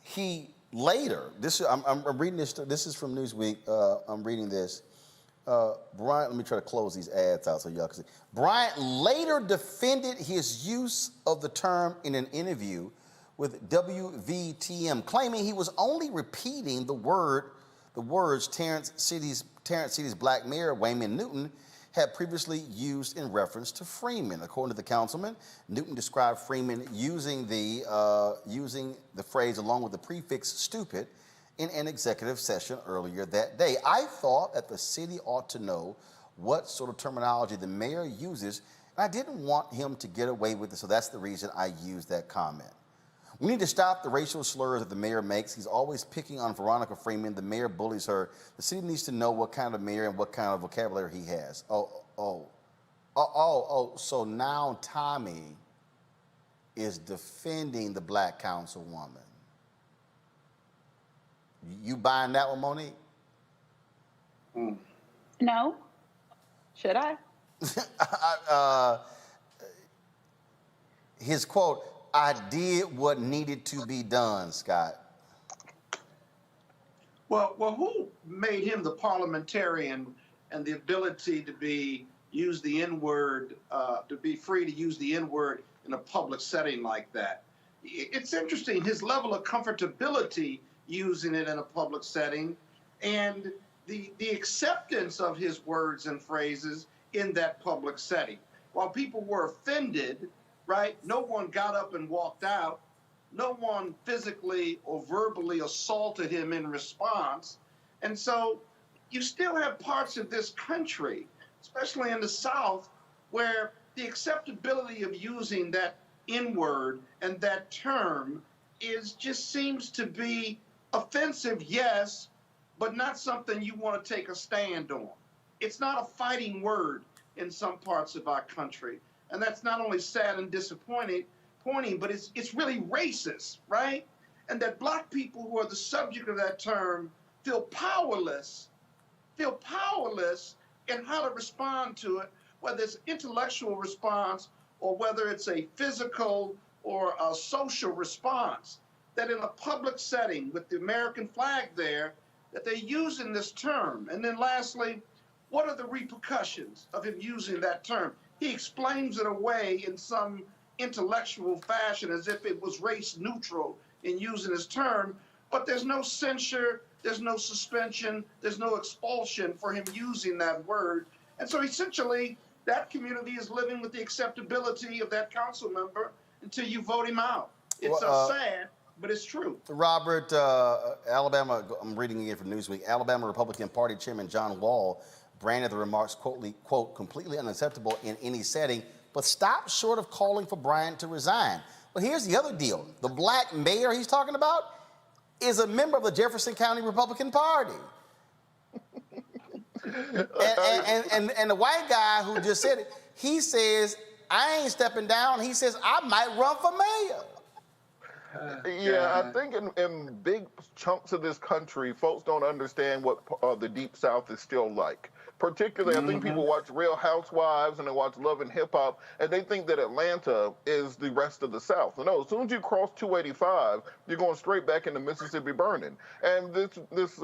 He later, I'm reading this, this is from Newsweek, I'm reading this. Bryant, let me try to close these ads out so y'all can see. Bryant later defended his use of the term in an interview with WVTM, claiming he was only repeating the words Tarrant City's Black Mayor, Wayman Newton, had previously used in reference to Freeman. According to the councilman, Newton described Freeman using the phrase along with the prefix stupid in an executive session earlier that day. I thought that the city ought to know what sort of terminology the mayor uses, and I didn't want him to get away with it, so that's the reason I used that comment. We need to stop the racial slurs that the mayor makes. He's always picking on Veronica Freeman. The mayor bullies her. The city needs to know what kind of mayor and what kind of vocabulary he has. So now Tommy is defending the black councilwoman. You buying that one, Monique? No. Should I? his quote, "I did what needed to be done," Scott. Well, who made him the parliamentarian and the ability to use the N-word, to be free to use the N-word in a public setting like that? It's interesting, his level of comfortability using it in a public setting and the acceptance of his words and phrases in that public setting. While people were offended, right, no one got up and walked out. No one physically or verbally assaulted him in response. And so you still have parts of this country, especially in the South, where the acceptability of using that N-word and that term just seems to be offensive, yes, but not something you want to take a stand on. It's not a fighting word in some parts of our country. And that's not only sad and disappointing, but it's really racist, right? And that black people who are the subject of that term feel powerless in how to respond to it, whether it's intellectual response or whether it's a physical or a social response. That in a public setting with the American flag there, that they're using this term. And then lastly, what are the repercussions of him using that term? He explains it away in some intellectual fashion as if it was race neutral in using his term, but there's no censure, there's no suspension, there's no expulsion for him using that word. And so essentially, that community is living with the acceptability of that council member until you vote him out. It's sad, but it's true. Robert, Alabama, I'm reading again from Newsweek, Alabama Republican Party Chairman John Wall branded the remarks, quote, completely unacceptable in any setting, but stopped short of calling for Bryant to resign. But here's the other deal. The black mayor he's talking about is a member of the Jefferson County Republican Party. and the white guy who just said it, he says, I ain't stepping down. He says, I might run for mayor. Yeah, I think in big chunks of this country, folks don't understand what the Deep South is still like. Particularly, I think people watch Real Housewives and they watch Love and Hip Hop, and they think that Atlanta is the rest of the South. No, as soon as you cross 285, you're going straight back into Mississippi burning. And this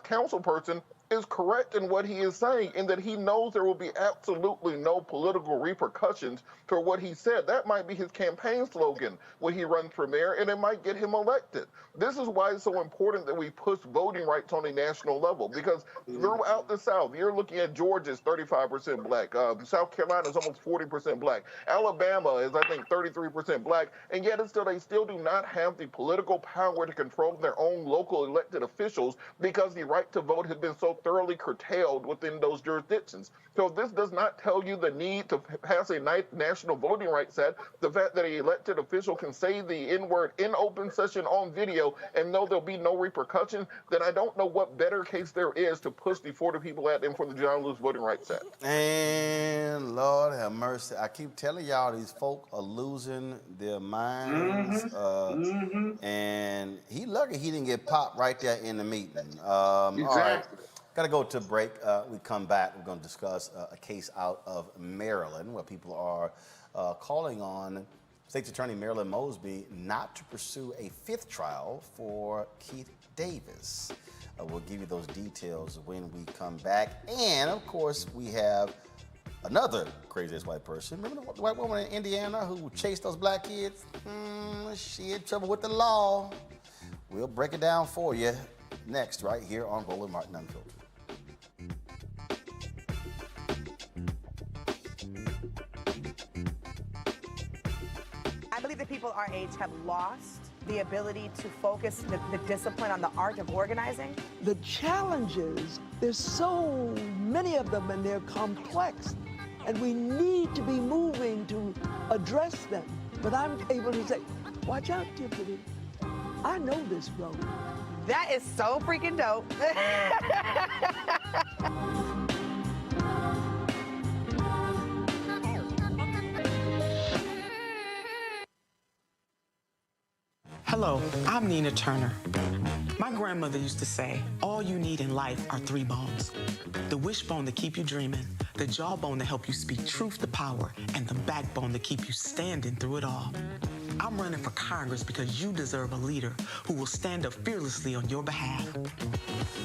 council person is correct in what he is saying, in that he knows there will be absolutely no political repercussions for what he said. That might be his campaign slogan when he runs for mayor, and it might get him elected. This is why it's so important that we push voting rights on a national level, because throughout the South, you're looking at Georgia's 35% black, South Carolina is almost 40% black, Alabama is, I think, 33% black, and yet they still do not have the political power to control their own local elected officials because the right to vote has been so thoroughly curtailed within those jurisdictions. So this does not tell you the need to pass a national voting rights act. The fact that an elected official can say the N-word in open session on video and know there'll be no repercussion, then I don't know what better case there is to push the 40 People Act and for the John Lewis Voting Rights Act. And Lord have mercy, I keep telling y'all these folk are losing their minds. And he lucky he didn't get popped right there in the meeting. Exactly. All right. Got to go to break. We come back. We're going to discuss a case out of Maryland where people are calling on State's Attorney Marilyn Mosby not to pursue a fifth trial for Keith Davis. We'll give you those details when we come back. And, of course, we have another crazy-ass white person. Remember the white woman in Indiana who chased those black kids? She had trouble with the law. We'll break it down for you next, right here on Roland Martin Unfiltered. I believe that people our age have lost the ability to focus the discipline on the art of organizing. The challenges, there's so many of them and they're complex, and we need to be moving to address them. But I'm able to say, watch out, Tiffany, I know this road. That is so freaking dope. Hello, I'm Nina Turner. My grandmother used to say, all you need in life are 3 bones. The wishbone to keep you dreaming, the jawbone to help you speak truth to power, and the backbone to keep you standing through it all. I'm running for Congress because you deserve a leader who will stand up fearlessly on your behalf.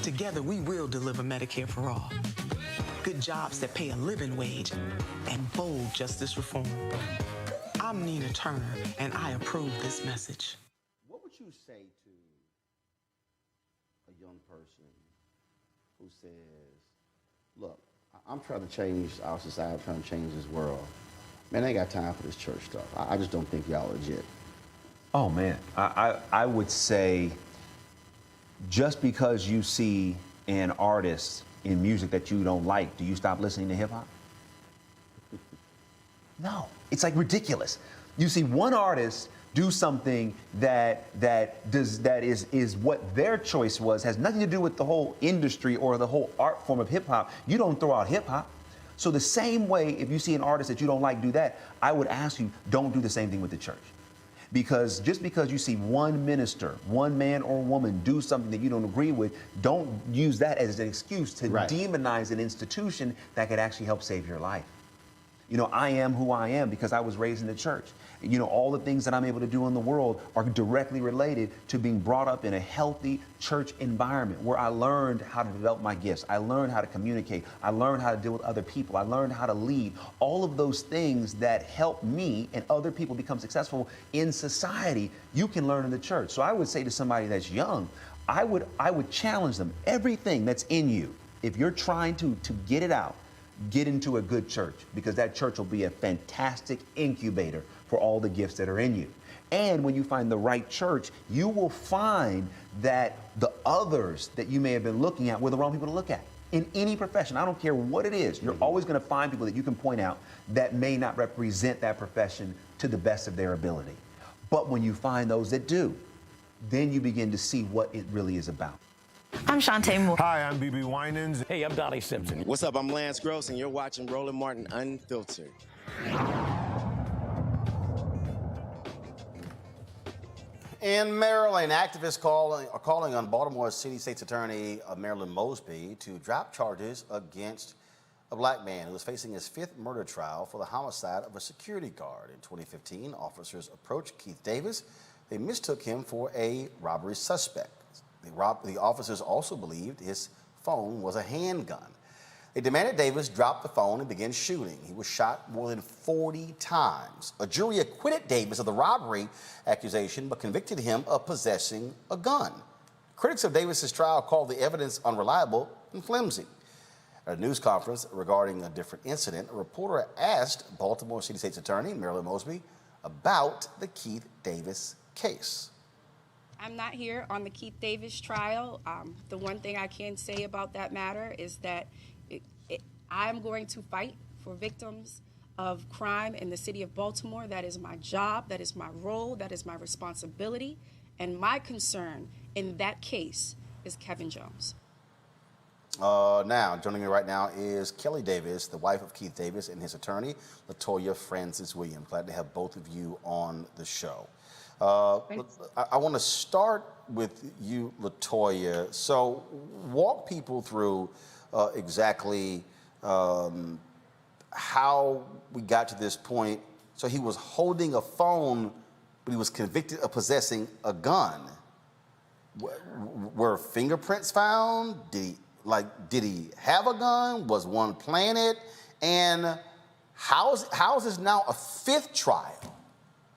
Together, we will deliver Medicare for all, good jobs that pay a living wage, and bold justice reform. I'm Nina Turner, and I approve this message. What would you say to a young person who says, look, I'm trying to change our society, I'm trying to change this world. Man, I ain't got time for this church stuff. I just don't think y'all legit. Oh, man. I would say just because you see an artist in music that you don't like, do you stop listening to hip-hop? No. It's like ridiculous. You see one artist do something that is what their choice was, has nothing to do with the whole industry or the whole art form of hip-hop. You don't throw out hip-hop. So the same way, if you see an artist that you don't like do that, I would ask you, don't do the same thing with the church. Because just because you see one minister, one man or woman do something that you don't agree with, don't use that as an excuse to demonize an institution that could actually help save your life. You know, I am who I am because I was raised in the church. You know, all the things that I'm able to do in the world are directly related to being brought up in a healthy church environment where I learned how to develop my gifts. I learned how to communicate. I learned how to deal with other people. I learned how to lead. All of those things that help me and other people become successful in society, you can learn in the church. So I would say to somebody that's young, I would challenge them. Everything that's in you, if you're trying to get it out, get into a good church, because that church will be a fantastic incubator for all the gifts that are in you. And when you find the right church, you will find that the others that you may have been looking at were the wrong people to look at. In any profession, I don't care what it is, you're always going to find people that you can point out that may not represent that profession to the best of their ability. But when you find those that do, then you begin to see what it really is about. I'm Shantae Moore. Hi, I'm BB Winans. Hey, I'm Donnie Simpson. What's up? I'm Lance Gross, and you're watching Roland Martin Unfiltered. In Maryland, activists are calling on Baltimore City State's Attorney Marilyn Mosby to drop charges against a black man who is facing his 5th murder trial for the homicide of a security guard. In 2015, officers approached Keith Davis. They mistook him for a robbery suspect. The officers also believed his phone was a handgun. They demanded Davis drop the phone and begin shooting. He was shot more than 40 times. A jury acquitted Davis of the robbery accusation, but convicted him of possessing a gun. Critics of Davis's trial called the evidence unreliable and flimsy. At a news conference regarding a different incident, a reporter asked Baltimore City State's Attorney Marilyn Mosby about the Keith Davis case. I'm not here on the Keith Davis trial. The one thing I can say about that matter is that I'm going to fight for victims of crime in the city of Baltimore. That is my job, that is my role, that is my responsibility. And my concern in that case is Kevin Jones. Now, joining me right now is Kelly Davis, the wife of Keith Davis, and his attorney, LaToya Francis Williams. Glad to have both of you on the show. I want to start with you, LaToya. So walk people through exactly how we got to this point. So he was holding a phone, but he was convicted of possessing a gun. Were fingerprints found? Did he have a gun? Was one planted? And how is this now a 5th trial?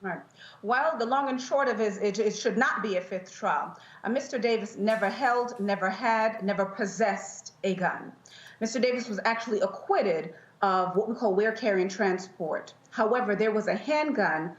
Right. Well, the long and short of it should not be a 5th trial. Mr. Davis never held, never had, never possessed a gun. Mr. Davis was actually acquitted of what we call wear, carry, and transport. However, there was a handgun,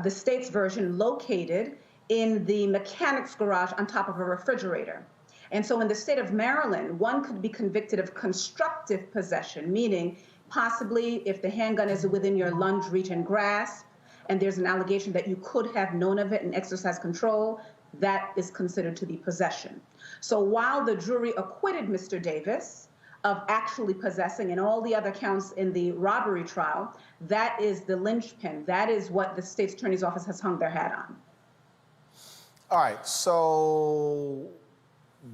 the state's version, located in the mechanic's garage on top of a refrigerator. And so in the state of Maryland, one could be convicted of constructive possession, meaning possibly if the handgun is within your lunge, reach, and grasp, and there's an allegation that you could have known of it and exercised control, that is considered to be possession. So while the jury acquitted Mr. Davis of actually possessing and all the other counts in the robbery trial, that is the linchpin. That is what the state's attorney's office has hung their hat on. All right, so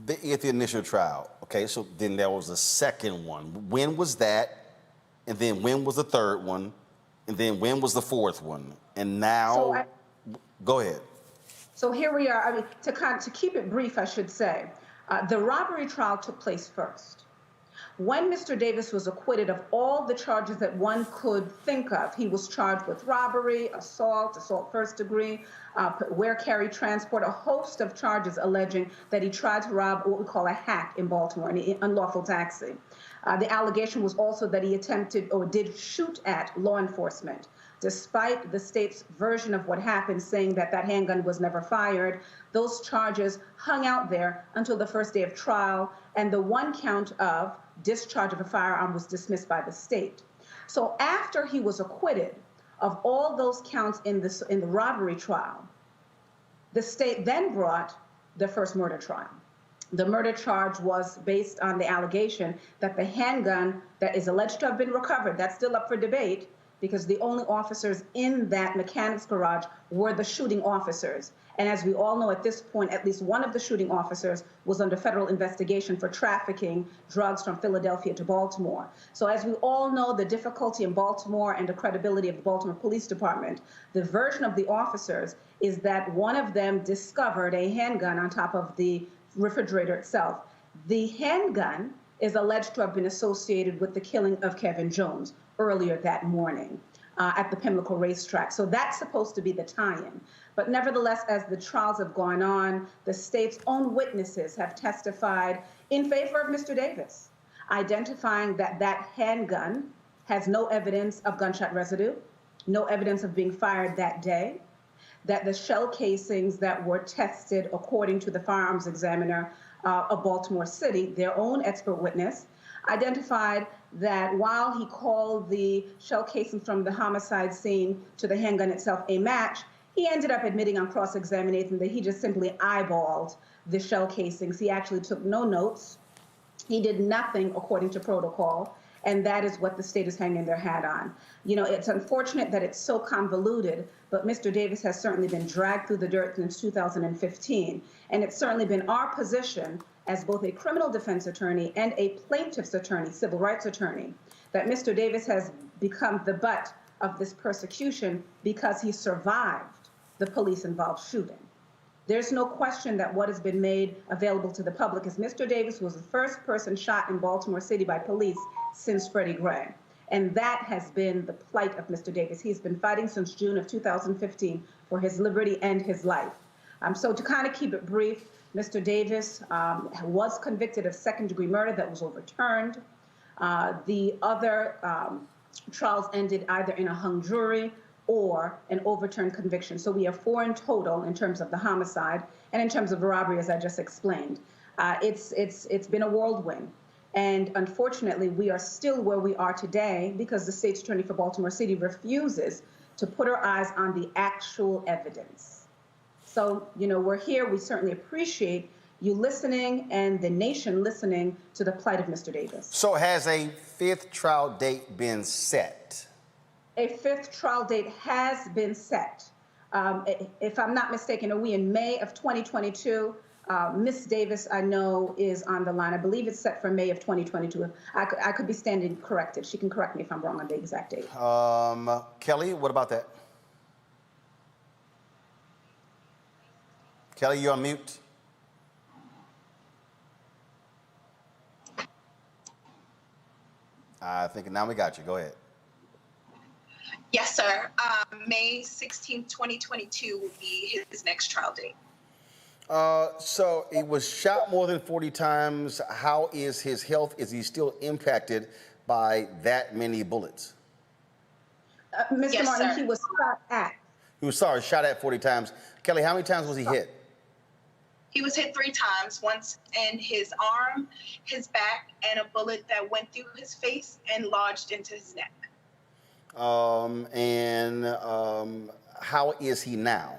at the initial trial, okay, so then there was a second one. When was that? And then when was the third one? And then when was the fourth one? And now, go ahead. So here we are. I mean, to keep it brief, I should say, the robbery trial took place first. When Mr. Davis was acquitted of all the charges that one could think of, he was charged with robbery, assault first degree, wear, carry, transport, a host of charges alleging that he tried to rob what we call a hack in Baltimore, an unlawful taxi. The allegation was also that he attempted or did shoot at law enforcement. Despite the state's version of what happened, saying that that handgun was never fired, those charges hung out there until the first day of trial, and the one count of discharge of a firearm was dismissed by the state. So after he was acquitted of all those counts in the robbery trial, the state then brought the first murder trial. The murder charge was based on the allegation that the handgun that is alleged to have been recovered, that's still up for debate, because the only officers in that mechanics garage were the shooting officers. And as we all know at this point, at least one of the shooting officers was under federal investigation for trafficking drugs from Philadelphia to Baltimore. So as we all know, the difficulty in Baltimore and the credibility of the Baltimore Police Department, the version of the officers is that one of them discovered a handgun on top of the refrigerator itself. The handgun is alleged to have been associated with the killing of Kevin Jones earlier that morning at the Pimlico racetrack. So that's supposed to be the tie-in. But nevertheless, as the trials have gone on, the state's own witnesses have testified in favor of Mr. Davis, identifying that that handgun has no evidence of gunshot residue, no evidence of being fired that day, that the shell casings that were tested according to the firearms examiner of Baltimore City, their own expert witness, identified that while he called the shell casings from the homicide scene to the handgun itself a match, he ended up admitting on cross-examination that he just simply eyeballed the shell casings. He actually took no notes. He did nothing according to protocol, and that is what the state is hanging their hat on. You know, it's unfortunate that it's so convoluted, but Mr. Davis has certainly been dragged through the dirt since 2015, and it's certainly been our position as both a criminal defense attorney and a plaintiff's attorney, civil rights attorney, that Mr. Davis has become the butt of this persecution because he survived the police-involved shooting. There's no question that what has been made available to the public is Mr. Davis was the first person shot in Baltimore City by police since Freddie Gray. And that has been the plight of Mr. Davis. He's been fighting since June of 2015 for his liberty and his life. So to kind of keep it brief, Mr. Davis was convicted of second-degree murder that was overturned. The other trials ended either in a hung jury or an overturned conviction. So we have 4 in total in terms of the homicide and in terms of the robbery, as I just explained. It's been a whirlwind. And unfortunately, we are still where we are today because the state's attorney for Baltimore City refuses to put her eyes on the actual evidence. So, you know, we're here. We certainly appreciate you listening and the nation listening to the plight of Mr. Davis. So has a 5th trial date been set? A 5th trial date has been set. If I'm not mistaken, are we in May of 2022? Ms. Davis, I know, is on the line. I believe it's set for May of 2022. I could be standing corrected. She can correct me if I'm wrong on the exact date. Kelly, what about that? Kelly, you're on mute. I think now we got you. Go ahead. Yes, sir. May 16, 2022 will be his next trial date. So he was shot more than 40 times. How is his health? Is he still impacted by that many bullets? Mr. Yes, Martin, sir. he was shot at. He was shot at 40 times. Kelly, how many times was he hit? He was hit 3 times, once in his arm, his back, and a bullet that went through his face and lodged into his neck. How is he now?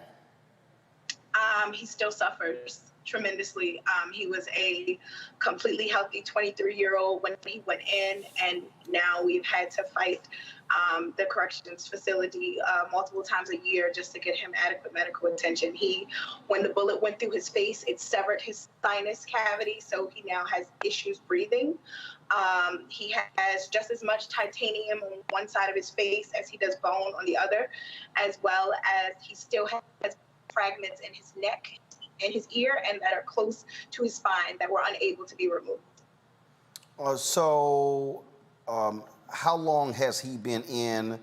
He still suffers tremendously. He was a completely healthy 23-year-old when he went in, and now we've had to fight the corrections facility multiple times a year just to get him adequate medical attention. When the bullet went through his face, it severed his sinus cavity, so he now has issues breathing. He has just as much titanium on one side of his face as he does bone on the other, as well as he still has fragments in his neck and his ear and that are close to his spine that were unable to be removed. How long has he been in?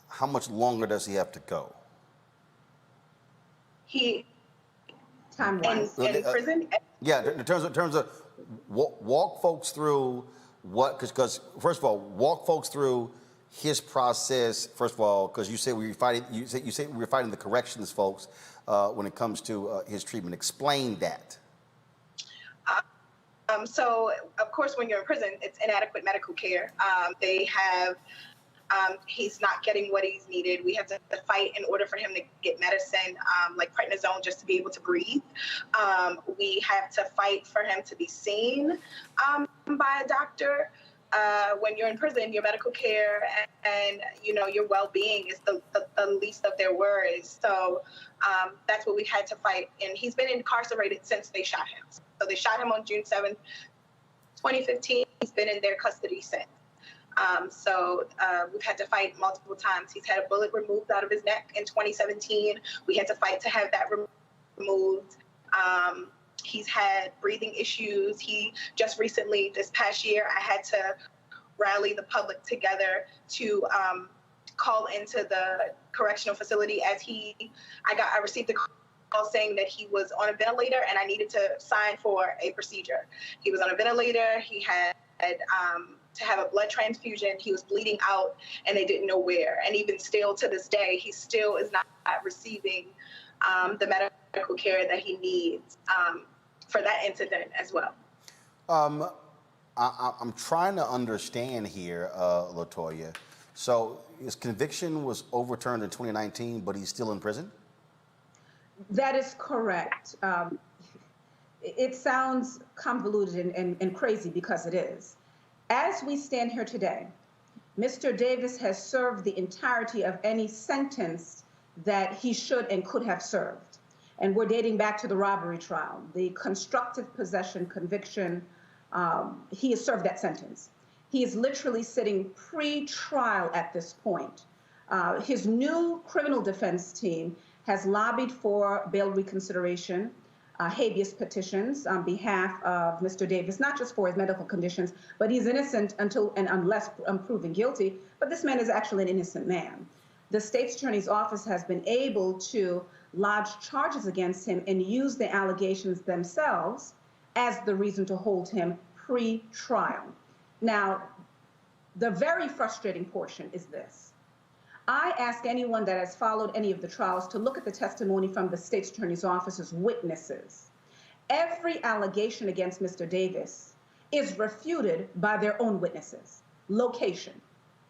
How much longer does he have to go? In prison? Yeah, in terms of walk folks through what, because first of all, walk folks through his process. First of all, because you say we were fighting, you say we were fighting the corrections folks when it comes to his treatment. Explain that. So, of course, when you're in prison, it's inadequate medical care. He's not getting what he's needed. We have to fight in order for him to get medicine, like prednisone, just to be able to breathe. We have to fight for him to be seen by a doctor. When you're in prison, your medical care and your well-being is the least of their worries. So that's what we had to fight. And he's been incarcerated since they shot him. So they shot him on June 7th, 2015. He's been in their custody since. We've had to fight multiple times. He's had a bullet removed out of his neck in 2017. We had to fight to have that removed. He's had breathing issues. He just recently, this past year, I had to rally the public together to call into the correctional facility as I received a call saying that he was on a ventilator and I needed to sign for a procedure. He was on a ventilator. He had to have a blood transfusion. He was bleeding out and they didn't know where. And even still to this day, he still is not receiving the medical care that he needs for that incident as well. I'm trying to understand here, LaToya. So his conviction was overturned in 2019, but he's still in prison? That is correct. It sounds convoluted and crazy because it is. As we stand here today, Mr. Davis has served the entirety of any sentence that he should and could have served. And we're dating back to the robbery trial, the constructive possession conviction. He has served that sentence. He is literally sitting pre-trial at this point. His new criminal defense team has lobbied for bail reconsideration, habeas petitions on behalf of Mr. Davis, not just for his medical conditions, but he's innocent until and unless proven guilty. But this man is actually an innocent man. The state's attorney's office has been able to lodge charges against him and use the allegations themselves as the reason to hold him pre-trial. Now, the very frustrating portion is this. I ask anyone that has followed any of the trials to look at the testimony from the state's attorney's office's witnesses. Every allegation against Mr. Davis is refuted by their own witnesses. Location.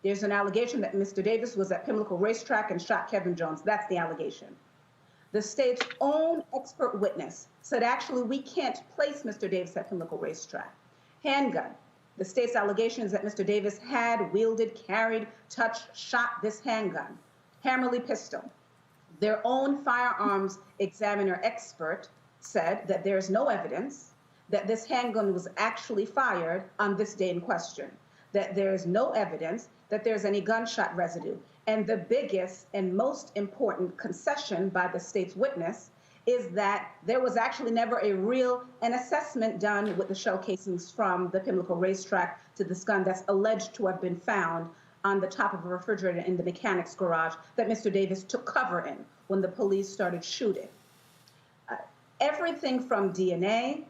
There's an allegation that Mr. Davis was at Pimlico Racetrack and shot Kevin Jones. That's the allegation. The state's own expert witness said, actually, we can't place Mr. Davis at Pimlico Racetrack. Handgun. The state's allegation is that Mr. Davis had wielded, carried, touched, shot this handgun. Hammerly pistol. Their own firearms examiner expert said that there is no evidence that this handgun was actually fired on this day in question, that there is no evidence that there's any gunshot residue. And the biggest and most important concession by the state's witness is that there was actually never an assessment done with the shell casings from the Pimlico Racetrack to this gun that's alleged to have been found on the top of a refrigerator in the mechanics garage that Mr. Davis took cover in when the police started shooting. Everything from DNA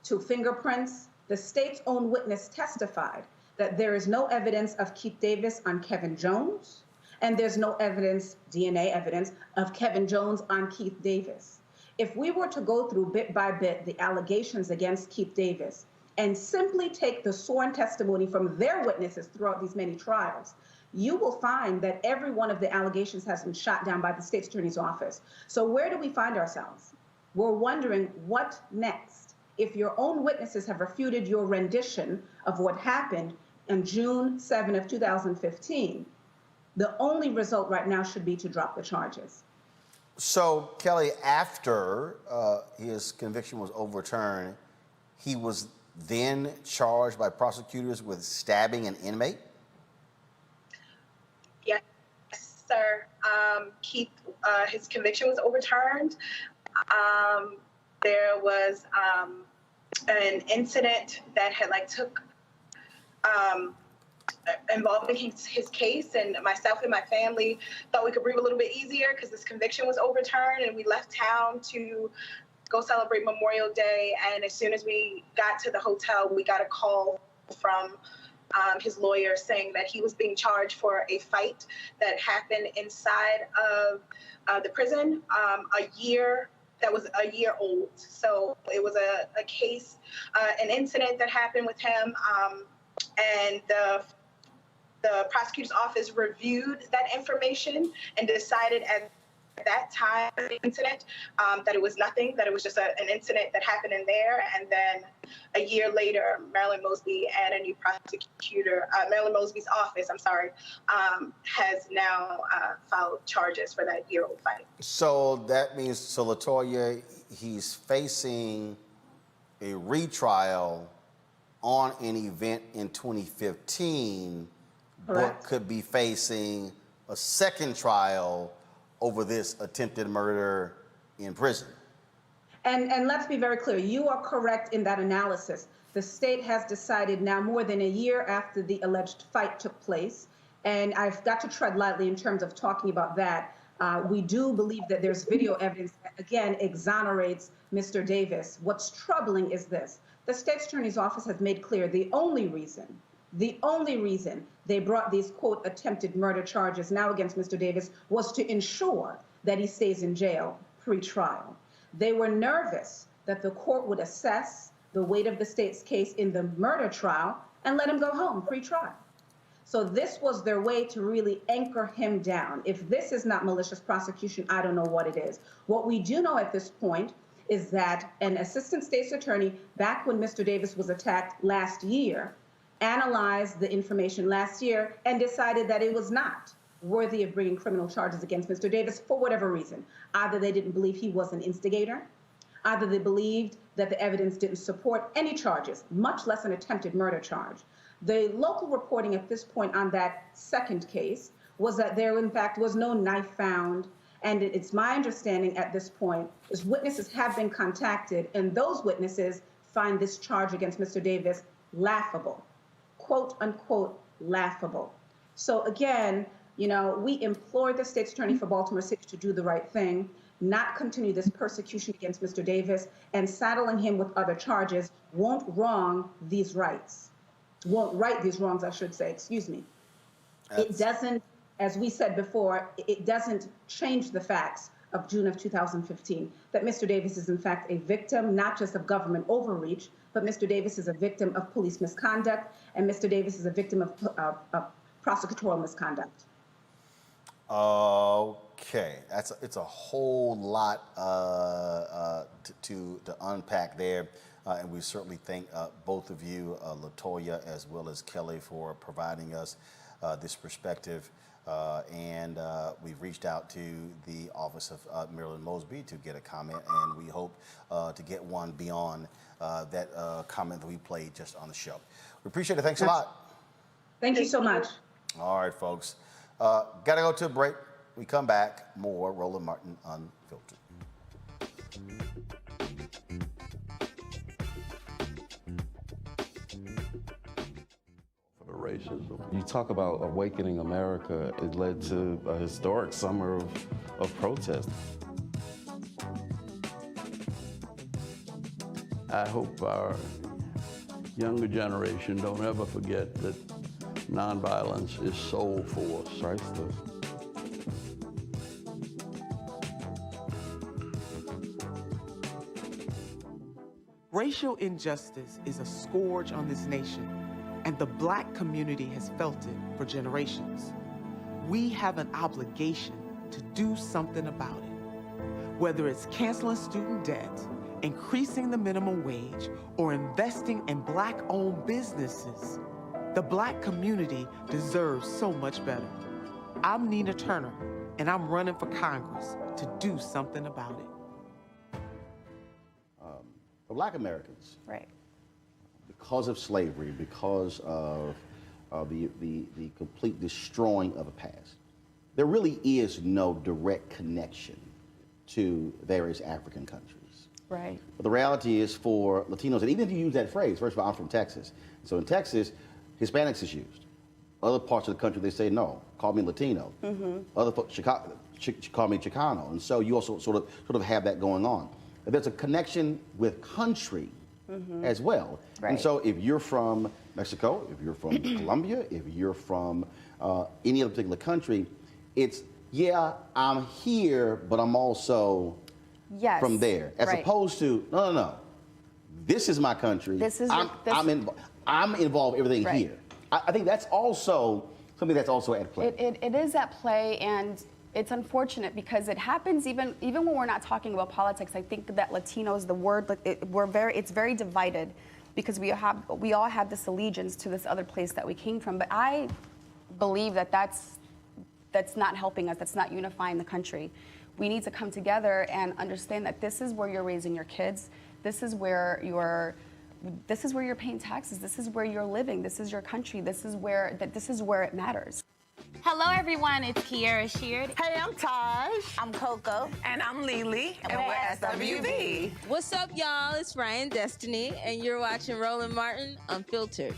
to fingerprints, the state's own witness testified that there is no evidence of Keith Davis on Kevin Jones, and there's no evidence, DNA evidence, of Kevin Jones on Keith Davis. If we were to go through bit by bit the allegations against Keith Davis and simply take the sworn testimony from their witnesses throughout these many trials, you will find that every one of the allegations has been shot down by the state's attorney's office. So where do we find ourselves? We're wondering what next. If your own witnesses have refuted your rendition of what happened on June 7 of 2015, the only result right now should be to drop the charges. So, Kelly, after his conviction was overturned, he was then charged by prosecutors with stabbing an inmate? Yes, sir. Keith, his conviction was overturned. There was an incident that had took involving his case, and myself and my family thought we could breathe a little bit easier because this conviction was overturned, and we left town to go celebrate Memorial Day. And as soon as we got to the hotel, we got a call from his lawyer saying that he was being charged for a fight that happened inside of the prison that was a year old. So it was a case, an incident that happened with him, and the prosecutor's office reviewed that information and decided at that time, the incident, that it was nothing, that it was just an incident that happened in there. And then a year later, Marilyn Mosby and a new prosecutor, Marilyn Mosby's office, has now filed charges for that year-old fight. So that means, LaToya, he's facing a retrial on an event in 2015, Correct. but could be facing a second trial over this attempted murder in prison. And let's be very clear, you are correct in that analysis. The state has decided now, more than a year after the alleged fight took place, and I've got to tread lightly in terms of talking about that. We do believe that there's video evidence that, again, exonerates Mr. Davis. What's troubling is this. The state's attorney's office has made clear the only reason they brought these, quote, attempted murder charges now against Mr. Davis was to ensure that he stays in jail pre-trial. They were nervous that the court would assess the weight of the state's case in the murder trial and let him go home pre-trial. So this was their way to really anchor him down. If this is not malicious prosecution, I don't know what it is. What we do know at this point is that an assistant state's attorney, back when Mr. Davis was attacked last year, analyzed the information last year and decided that it was not worthy of bringing criminal charges against Mr. Davis for whatever reason. Either they didn't believe he was an instigator, either they believed that the evidence didn't support any charges, much less an attempted murder charge. The local reporting at this point on that second case was that there, in fact, was no knife found. And it's my understanding at this point is witnesses have been contacted, and those witnesses find this charge against Mr. Davis laughable, quote unquote laughable. So again, we implore the state's attorney for Baltimore City to do the right thing, not continue this persecution against Mr. Davis, and saddling him with other charges won't wrong these rights. Won't right these wrongs, I should say, excuse me. It doesn't, as we said before, it doesn't change the facts of June of 2015, that Mr. Davis is in fact a victim, not just of government overreach, but Mr. Davis is a victim of police misconduct, and Mr. Davis is a victim of prosecutorial misconduct. Okay, it's a whole lot to unpack there, and we certainly thank both of you, LaToya as well as Kelly, for providing us this perspective. And we've reached out to the office of Marilyn Mosby to get a comment, and we hope to get one beyond that comment that we played just on the show. We appreciate it. Thanks a lot. Thank you so much. All right, folks. Gotta go to a break. We come back, more Roland Martin Unfiltered. Racism. You talk about awakening America, it led to a historic summer of protest. I hope our younger generation don't ever forget that nonviolence is soul force. Right? Racial injustice is a scourge on this nation, and the Black community has felt it for generations. We have an obligation to do something about it. Whether it's canceling student debt, increasing the minimum wage, or investing in Black-owned businesses, the Black community deserves so much better. I'm Nina Turner, and I'm running for Congress to do something about it. For Black Americans, Right. because of slavery, because of the complete destroying of the past, there really is no direct connection to various African countries. Right. But the reality is for Latinos, and even if you use that phrase, first of all, I'm from Texas. So in Texas, Hispanics is used. Other parts of the country, they say, no, call me Latino. Other folks, call me Chicano. And so you also sort of have that going on. But there's a connection with country as well. Right. And so if you're from Mexico, if you're from Colombia, if you're from any other particular country, it's, yeah, I'm here, but I'm also Yes. from there. As Right. opposed to, no. This is my country. This is I'm involved in everything Right. here. I think that's also something that's also at play. It is at play, and it's unfortunate because it happens even when we're not talking about politics. I think that Latinos, the word, it's very divided because we all have this allegiance to this other place that we came from. But I believe that that's not helping us. That's not unifying the country. We need to come together and understand that this is where you're raising your kids. This is where you're paying taxes. This is where you're living. This is your country. This is where it matters. Hello, everyone. It's Kiara Sheard. Hey, I'm Taj. I'm Coco. And I'm Lily. And we're SWV. What's up, y'all? It's Ryan Destiny, and you're watching Roland Martin Unfiltered.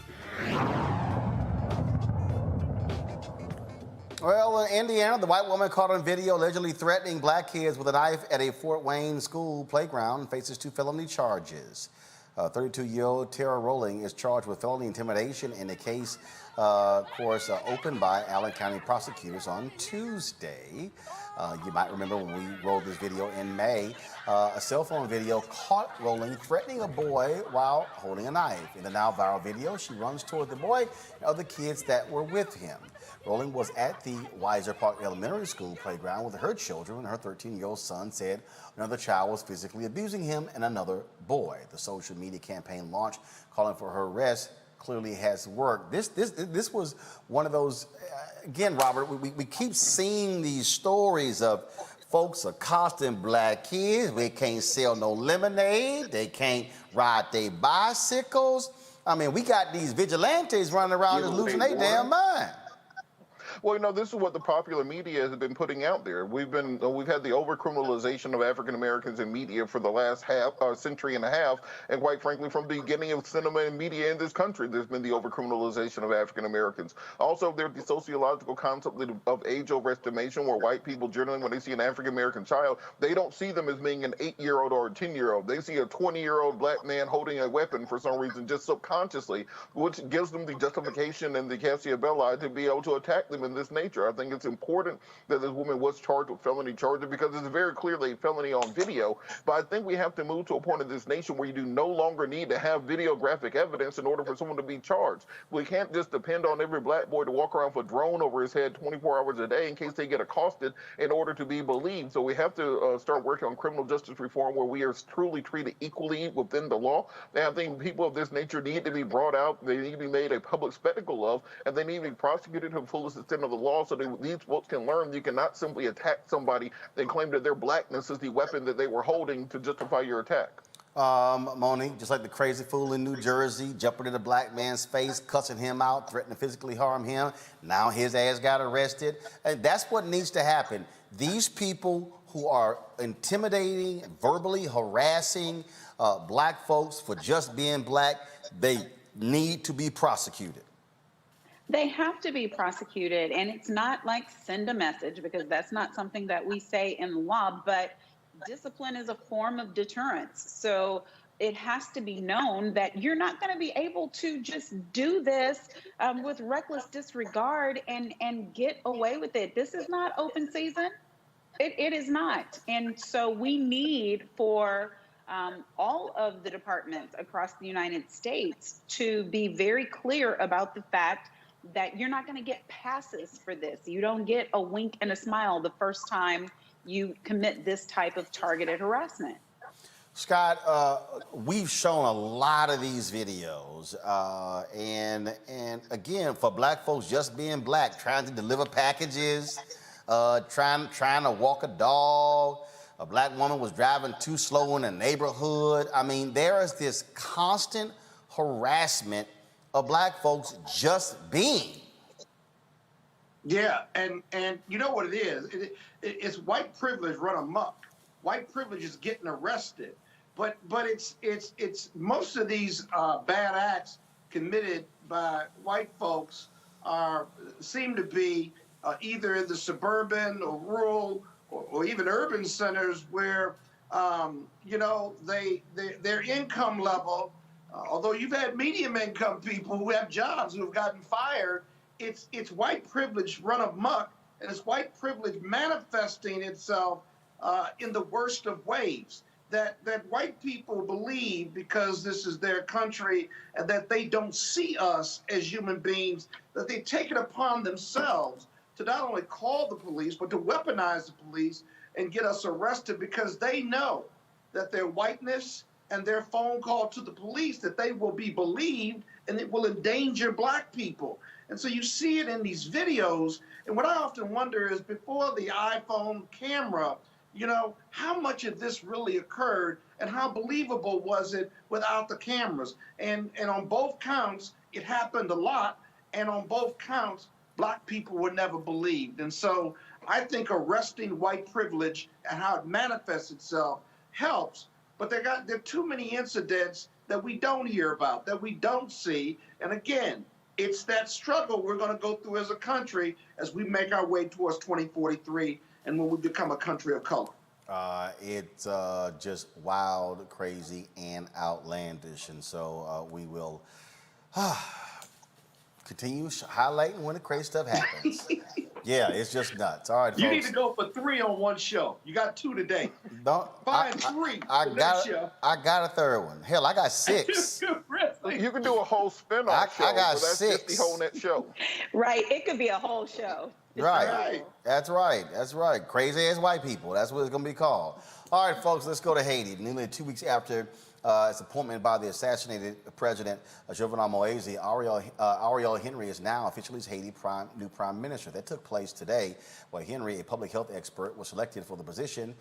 Well, in Indiana, the white woman caught on video allegedly threatening Black kids with a knife at a Fort Wayne school playground faces 2 felony charges. 32-year-old Terra Roling is charged with felony intimidation in a case, opened by Allen County prosecutors on Tuesday. You might remember when we rolled this video in May, a cell phone video caught Roling threatening a boy while holding a knife. In the now viral video, she runs toward the boy and other kids that were with him. Roling was at the Weiser Park Elementary School playground with her children. Her 13-year-old son said another child was physically abusing him and another boy. The social media campaign launched calling for her arrest clearly has worked. This was one of those, again, Robert, we keep seeing these stories of folks accosting Black kids. They can't sell no lemonade. They can't ride their bicycles. I mean, we got these vigilantes running around just losing their damn mind. Well, this is what the popular media has been putting out there. We've had the over-criminalization of African Americans in media for the last century and a half, and quite frankly, from the beginning of cinema and media in this country, there's been the over-criminalization of African Americans. Also, there's the sociological concept of age overestimation, where white people generally, when they see an African American child, they don't see them as being an 8-year-old or a 10-year-old. They see a 20-year-old Black man holding a weapon for some reason, just subconsciously, which gives them the justification and the casus belli to be able to attack them in this nature. I think it's important that this woman was charged with felony charges because it's very clearly a felony on video. But I think we have to move to a point in this nation where you do no longer need to have videographic evidence in order for someone to be charged. We can't just depend on every Black boy to walk around with a drone over his head 24 hours a day in case they get accosted in order to be believed. So we have to start working on criminal justice reform where we are truly treated equally within the law. And I think people of this nature need to be brought out. They need to be made a public spectacle of, and they need to be prosecuted to the fullest extent of the law so that these folks can learn you cannot simply attack somebody and claim that their Blackness is the weapon that they were holding to justify your attack. Monique, just like the crazy fool in New Jersey, jumping in a Black man's face, cussing him out, threatening to physically harm him. Now his ass got arrested. And that's what needs to happen. These people who are intimidating, verbally harassing Black folks for just being Black, they need to be prosecuted. They have to be prosecuted, and it's not like send a message because that's not something that we say in law, but discipline is a form of deterrence. So it has to be known that you're not going to be able to just do this with reckless disregard and get away with it. This is not open season. It is not. And so we need for all of the departments across the United States to be very clear about the fact that you're not going to get passes for this. You don't get a wink and a smile the first time you commit this type of targeted harassment. Scott, we've shown a lot of these videos, and again, for black folks just being black, trying to deliver packages, trying to walk a dog. A black woman was driving too slow in a neighborhood. I mean, there is this constant harassment of black folks just being. Yeah, and you know what it is? It's white privilege run amok. White privilege is getting arrested, but it's most of these bad acts committed by white folks seem to be either in the suburban or rural or even urban centers where you know their income level. Although you've had medium income people who have jobs who have gotten fired, it's white privilege run amok, and it's white privilege manifesting itself in the worst of ways. That white people believe because this is their country and that they don't see us as human beings, that they take it upon themselves to not only call the police, but to weaponize the police and get us arrested because they know that their whiteness and their phone call to the police, that they will be believed and it will endanger black people. And so you see it in these videos. And what I often wonder is before the iPhone camera, you know, how much of this really occurred and how believable was it without the cameras? And on both counts, it happened a lot. And on both counts, black people were never believed. And so I think arresting white privilege and how it manifests itself helps. But there are too many incidents that we don't hear about, that we don't see. And again, it's that struggle we're going to go through as a country as we make our way towards 2043 and when we become a country of color. It's just wild, crazy, and outlandish. And so we will continue highlighting when the crazy stuff happens. Yeah, it's just nuts. All right, folks. You need to go for 3 on one show. You got 2 today. Find 3 I for next show. got a 3rd one. Hell, I got 6. Really? You can do a whole spin-off show. I got so that's 6. just the whole net show. Right. It could be a whole show. Right. That's right. That's right. Crazy ass white people. That's what it's going to be called. All right, folks, let's go to Haiti. Nearly 2 weeks after its appointment by the assassinated President Jovenel Moise, Ariel Henry is now officially Haiti's new prime minister. That took place today, where Henry, a public health expert, was selected for the position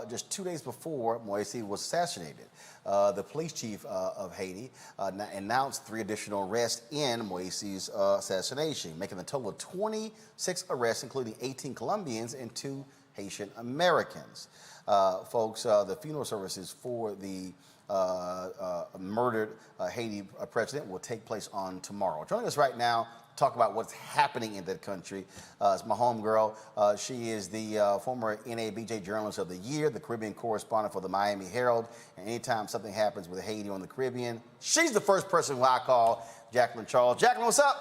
just 2 days before Moise was assassinated. The police chief of Haiti announced 3 additional arrests in Moise's assassination, making a total of 26 arrests, including 18 Colombians and 2 Haitian Americans. Folks, the funeral services for the murdered Haiti president will take place on tomorrow. Joining us right now to talk about what's happening in that country is my homegirl. She is the former NABJ Journalist of the Year, the Caribbean correspondent for the Miami Herald. And anytime something happens with Haiti on the Caribbean, she's the first person who I call, Jacqueline Charles. Jacqueline, what's up?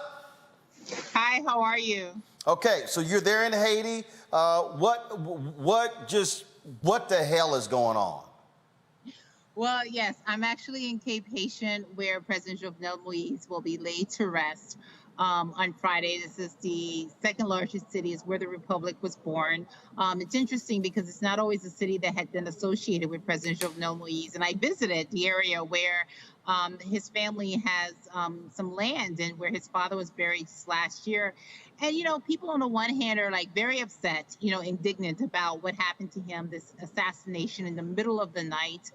Hi, how are you? Okay, so you're there in Haiti. What the hell is going on? Well, yes, I'm actually in Cape Haitian, where President Jovenel Moise will be laid to rest on Friday. This is the 2nd largest city, is where the Republic was born. It's interesting because it's not always a city that had been associated with President Jovenel Moise. And I visited the area where his family has some land and where his father was buried last year. And, you know, people on the one hand are like very upset, you know, indignant about what happened to him, this assassination in the middle of the night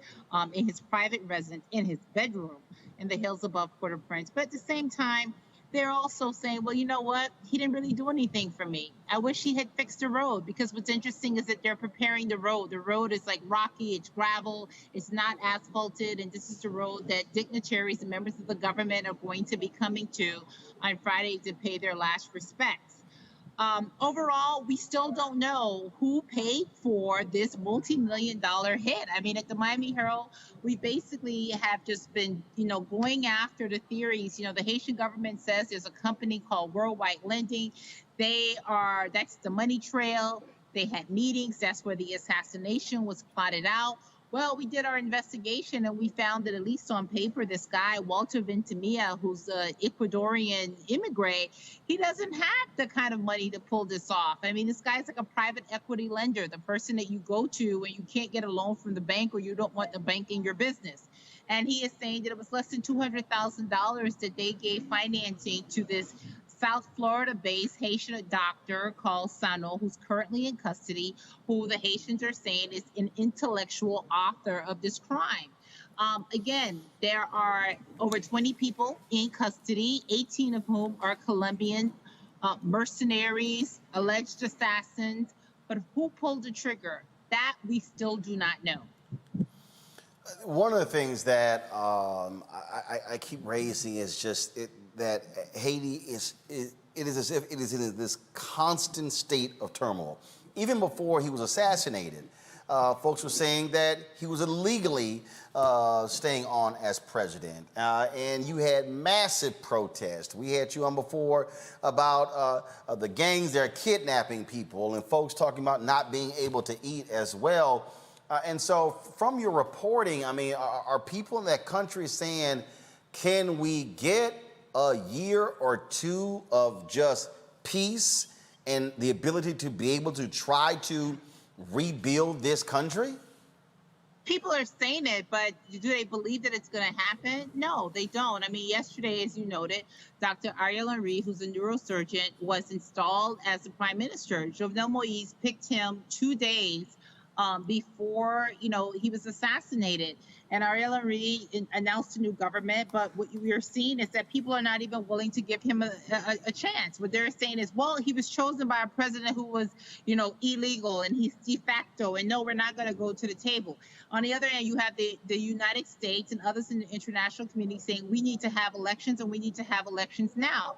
in his private residence, in his bedroom in the hills above Port-au-Prince. But at the same time, they're also saying, well, you know what? He didn't really do anything for me. I wish he had fixed the road, because what's interesting is that they're preparing the road. The road is like rocky, it's gravel, it's not asphalted, and this is the road that dignitaries and members of the government are going to be coming to on Friday to pay their last respects. Overall, we still don't know who paid for this multi-million-dollar hit. I mean, at the Miami Herald, we basically have just been, you know, going after the theories. You know, the Haitian government says there's a company called Worldwide Lending. That's the money trail. They had meetings. That's where the assassination was plotted out. Well, we did our investigation and we found that, at least on paper, this guy, Walter Ventimilla, who's an Ecuadorian immigrant, he doesn't have the kind of money to pull this off. I mean, this guy's like a private equity lender, the person that you go to when you can't get a loan from the bank or you don't want the bank in your business. And he is saying that it was less than $200,000 that they gave financing to this South Florida-based Haitian doctor called Sano, who's currently in custody, who the Haitians are saying is an intellectual author of this crime. Again, there are over 20 people in custody, 18 of whom are Colombian mercenaries, alleged assassins. But who pulled the trigger? That we still do not know. One of the things that I keep raising is just that Haiti is as if it is in this constant state of turmoil. Even before he was assassinated, folks were saying that he was illegally staying on as president. And you had massive protests. We had you on before about the gangs that are kidnapping people and folks talking about not being able to eat as well. And so from your reporting, I mean, are people in that country saying, can we get a year or two of just peace and the ability to be able to try to rebuild this country? People are saying it, but do they believe that it's going to happen? No, they don't. I mean, yesterday, as you noted, Dr. Ariel Henry, who's a neurosurgeon, was installed as the prime minister. Jovenel Moïse picked him 2 days before, he was assassinated. And Ariel Henry announced a new government, but what we are seeing is that people are not even willing to give him a chance. What they're saying is, well, he was chosen by a president who was, illegal and he's de facto, and no, we're not going to go to the table. On the other hand, you have the United States and others in the international community saying we need to have elections and we need to have elections now.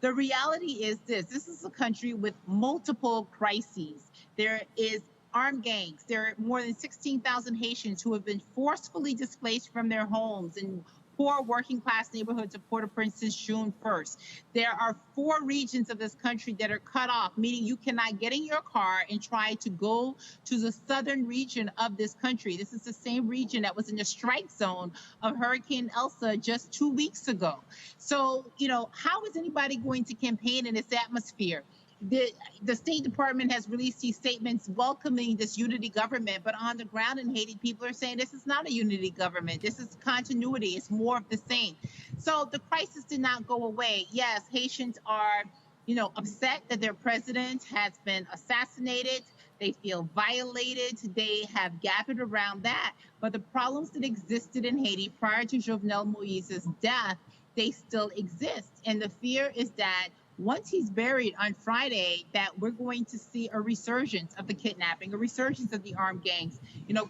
The reality is this is a country with multiple crises. There is armed gangs. There are more than 16,000 Haitians who have been forcefully displaced from their homes in poor working class neighborhoods of Port-au-Prince since June 1st. There are 4 regions of this country that are cut off, meaning you cannot get in your car and try to go to the southern region of this country. This is the same region that was in the strike zone of Hurricane Elsa just 2 weeks ago. So, how is anybody going to campaign in this atmosphere? The State Department has released these statements welcoming this unity government, but on the ground in Haiti, people are saying this is not a unity government. This is continuity. It's more of the same. So the crisis did not go away. Yes, Haitians are, upset that their president has been assassinated. They feel violated. They have gathered around that. But the problems that existed in Haiti prior to Jovenel Moïse's death, they still exist. And the fear is that once he's buried on Friday, that we're going to see a resurgence of the kidnapping, a resurgence of the armed gangs.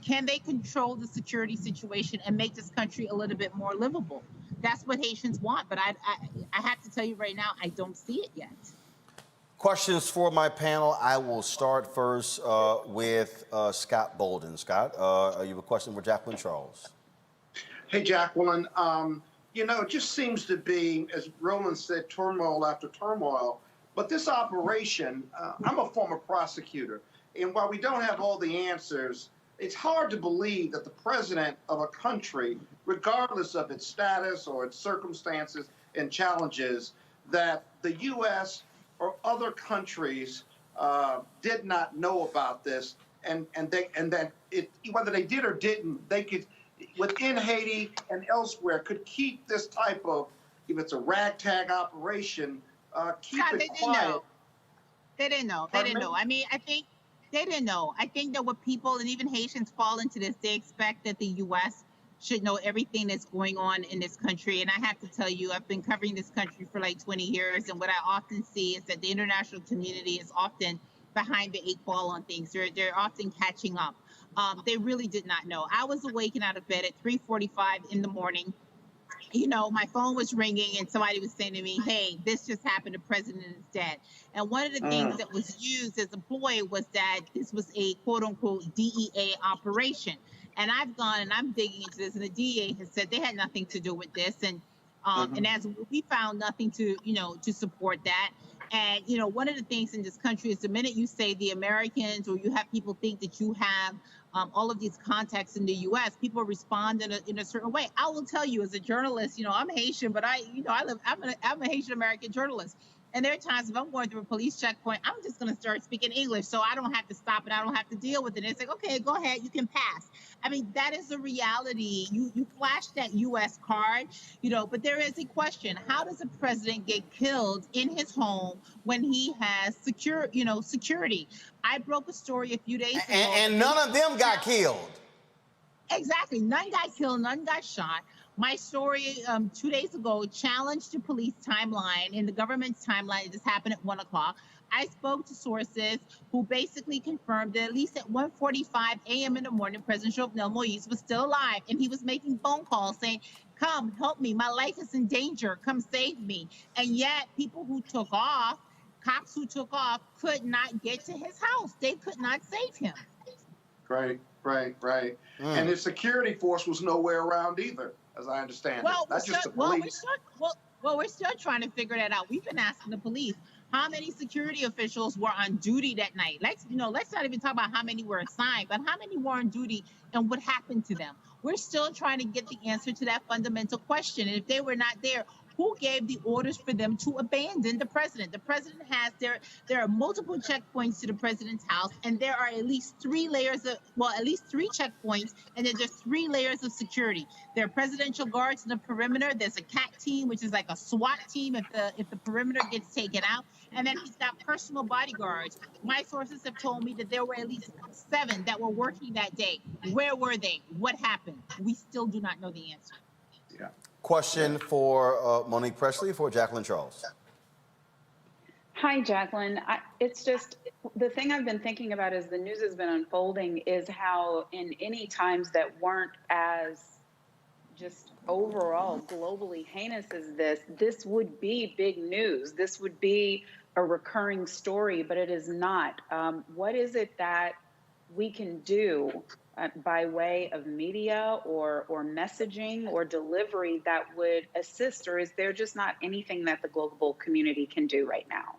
Can they control the security situation and make this country a little bit more livable? That's what Haitians want, but I have to tell you right now, I don't see it yet. Questions for my panel. I will start first with Scott Bolden. Scott, you have a question for Jacqueline Charles. Hey, Jacqueline. It just seems to be, as Roland said, turmoil after turmoil. But this operation, I'm a former prosecutor, and while we don't have all the answers, it's hard to believe that the president of a country, regardless of its status or its circumstances and challenges, that the U.S. or other countries did not know about this, and that whether they did or didn't, they could, within Haiti and elsewhere, could keep this type of, if it's a ragtag operation, keep it quiet. They didn't know. They didn't know. I mean, I think they didn't know. I think that what people, and even Haitians, fall into this, they expect that the U.S. should know everything that's going on in this country. And I have to tell you, I've been covering this country for like 20 years, and what I often see is that the international community is often behind the 8 ball on things. They're often catching up. They really did not know. I was awakened out of bed at 3:45 in the morning. My phone was ringing and somebody was saying to me, hey, this just happened, the president is dead. And one of the things that was used as a ploy was that this was a quote unquote DEA operation. And I've gone and I'm digging into this, and the DEA has said they had nothing to do with this. And and as we found nothing to, to support that. And, one of the things in this country is the minute you say the Americans, or you have people think that you have all of these contacts in the U.S., people respond in a certain way. I will tell you, as a journalist, I'm Haitian, but I'm a Haitian American journalist. And there are times if I'm going through a police checkpoint, I'm just going to start speaking English, so I don't have to stop and I don't have to deal with it. It's like, okay, go ahead, you can pass. I mean, that is the reality. You flash that U.S. card, but there is a question: how does a president get killed in his home when he has security? I broke a story a few days ago, and none of them got killed. Exactly, none got killed, none got shot. My story 2 days ago challenged the police timeline and the government's timeline. This happened at 1 o'clock. I spoke to sources who basically confirmed that at least at 1:45 a.m. in the morning, President Jovenel Moise was still alive, and he was making phone calls saying, "Come, help me. My life is in danger. Come save me." And yet, people who took off, cops who took off, could not get to his house. They could not save him. Right. And his security force was nowhere around either, as I understand it. Not just the police. We're still trying to figure that out. We've been asking the police how many security officials were on duty that night. Let's not even talk about how many were assigned, but how many were on duty and what happened to them. We're still trying to get the answer to that fundamental question. And if they were not there, who gave the orders for them to abandon the president? The president has there are multiple checkpoints to the president's house, and there are at least three checkpoints, and then there's 3 layers of security. There are presidential guards in the perimeter. There's a CAT team, which is like a SWAT team if the perimeter gets taken out, and then he's got personal bodyguards. My sources have told me that there were at least 7 that were working that day. Where were they? What happened? We still do not know the answer. Yeah. Question for Monique Presley for Jacqueline Charles. Hi, Jacqueline. It's just the thing I've been thinking about as the news has been unfolding is how in any times that weren't as just overall globally heinous as this would be big news. This would be a recurring story, but it is not. What is it that we can do by way of media or messaging or delivery that would assist, or is there just not anything that the global community can do right now?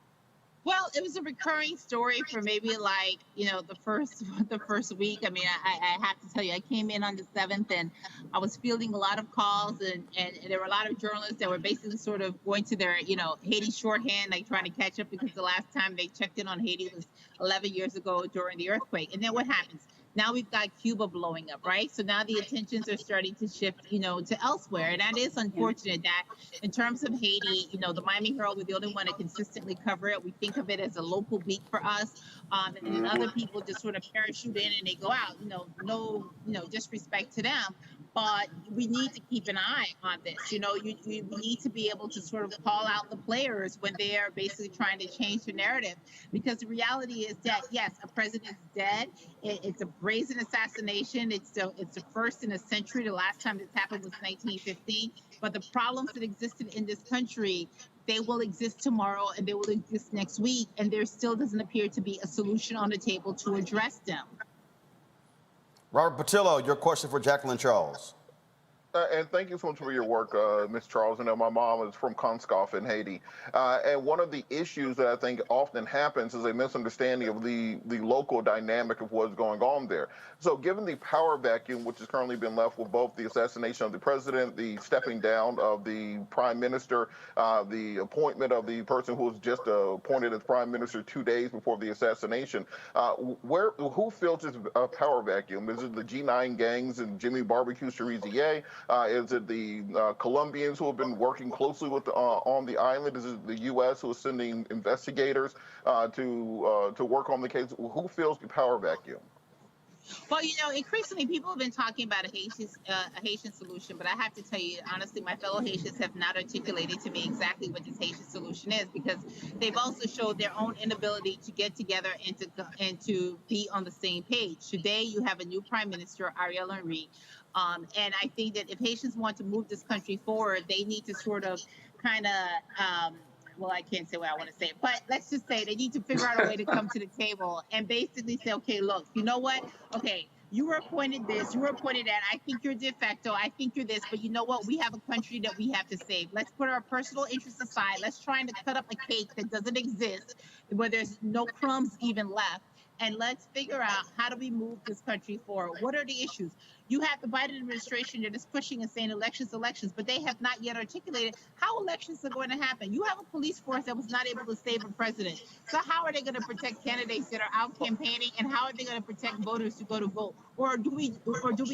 Well, it was a recurring story for maybe the first week. I mean, I have to tell you, I came in on the 7th and I was fielding a lot of calls and there were a lot of journalists that were basically sort of going to their, Haiti shorthand, like trying to catch up because the last time they checked in on Haiti was 11 years ago during the earthquake. And then what happens? Now we've got Cuba blowing up, right? So now the attentions are starting to shift, to elsewhere. And that is unfortunate that in terms of Haiti, the Miami Herald, we're the only one to consistently cover it. We think of it as a local beat for us. And then other people just sort of parachute in and they go out, no disrespect to them. But we need to keep an eye on this. We need to be able to sort of call out the players when they are basically trying to change the narrative. Because the reality is that, yes, a president is dead. It's a brazen assassination. It's the first in a century. The last time this happened was 1915. But the problems that existed in this country, they will exist tomorrow and they will exist next week. And there still doesn't appear to be a solution on the table to address them. Robert Patillo, your question for Jacqueline Charles. And thank you so much for your work, Ms. Charles. I know my mom is from Conscoff in Haiti. And one of the issues that I think often happens is a misunderstanding of the local dynamic of what's going on there. So given the power vacuum, which has currently been left with both the assassination of the president, the stepping down of the prime minister, the appointment of the person who was just appointed as prime minister 2 days before the assassination, who fills this power vacuum? Is it the G9 gangs and Jimmy Barbecue Cherizier? Is it the Colombians who have been working closely with on the island? Is it the U.S. who is sending investigators to work on the case? Who fills the power vacuum? Well, increasingly people have been talking about a Haitian solution, but I have to tell you, honestly, my fellow Haitians have not articulated to me exactly what this Haitian solution is, because they've also showed their own inability to get together and to be on the same page. Today, you have a new prime minister, Ariel Henry, and I think that if Haitians want to move this country forward, they need to sort of well, I can't say what I want to say, but let's just say they need to figure out a way to come to the table and basically say, okay, look, you know what? Okay, you were appointed this, you were appointed that. I think you're de facto. I think you're this, but you know what? We have a country that we have to save. Let's put our personal interests aside. Let's try to cut up a cake that doesn't exist, where there's no crumbs even left. and let's figure out how do we move this country forward. What are the issues? You have the Biden administration that is pushing and saying elections, but they have not yet articulated how elections are going to happen. You have a police force that was not able to save a president. So how are they going to protect candidates that are out campaigning, and how are they going to protect voters to go to vote? Or do we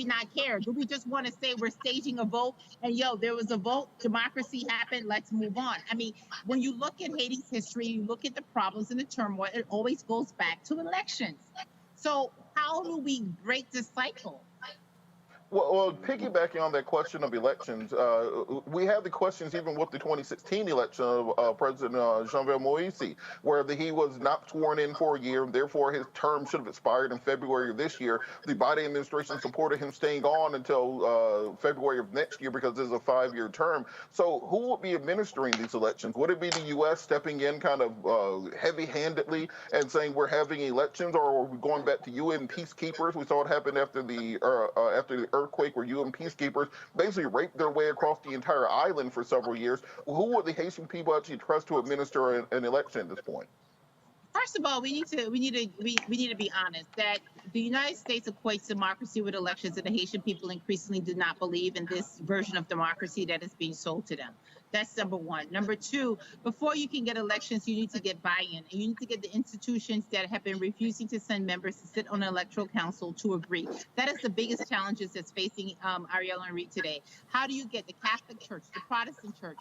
not care? Do we just want to say we're staging a vote and there was a vote, democracy happened, let's move on? I mean, when you look at Haiti's history, you look at the problems and the turmoil, it always goes back to elections. So how do we break this cycle? Well, piggybacking on that question of elections, we had the questions even with the 2016 election of President Jean-Pierre Moïse, where he was not sworn in for a year, and therefore his term should have expired in February of this year. The Biden administration supported him staying on until February of next year because this is a 5-year term. So who would be administering these elections? Would it be the U.S. stepping in kind of heavy-handedly and saying we're having elections, or are we going back to UN peacekeepers? We saw it happen after the earthquake where UN peacekeepers basically raped their way across the entire island for several years. Who would the Haitian people actually trust to administer an election at this point? First of all, we need to be honest that the United States equates democracy with elections, and the Haitian people increasingly do not believe in this version of democracy that is being sold to them. That's number one. Number two, before you can get elections, you need to get buy-in, and you need to get the institutions that have been refusing to send members to sit on the electoral council to agree. That is the biggest challenges that's facing Ariel Henry today. How do you get the Catholic Church, the Protestant Church,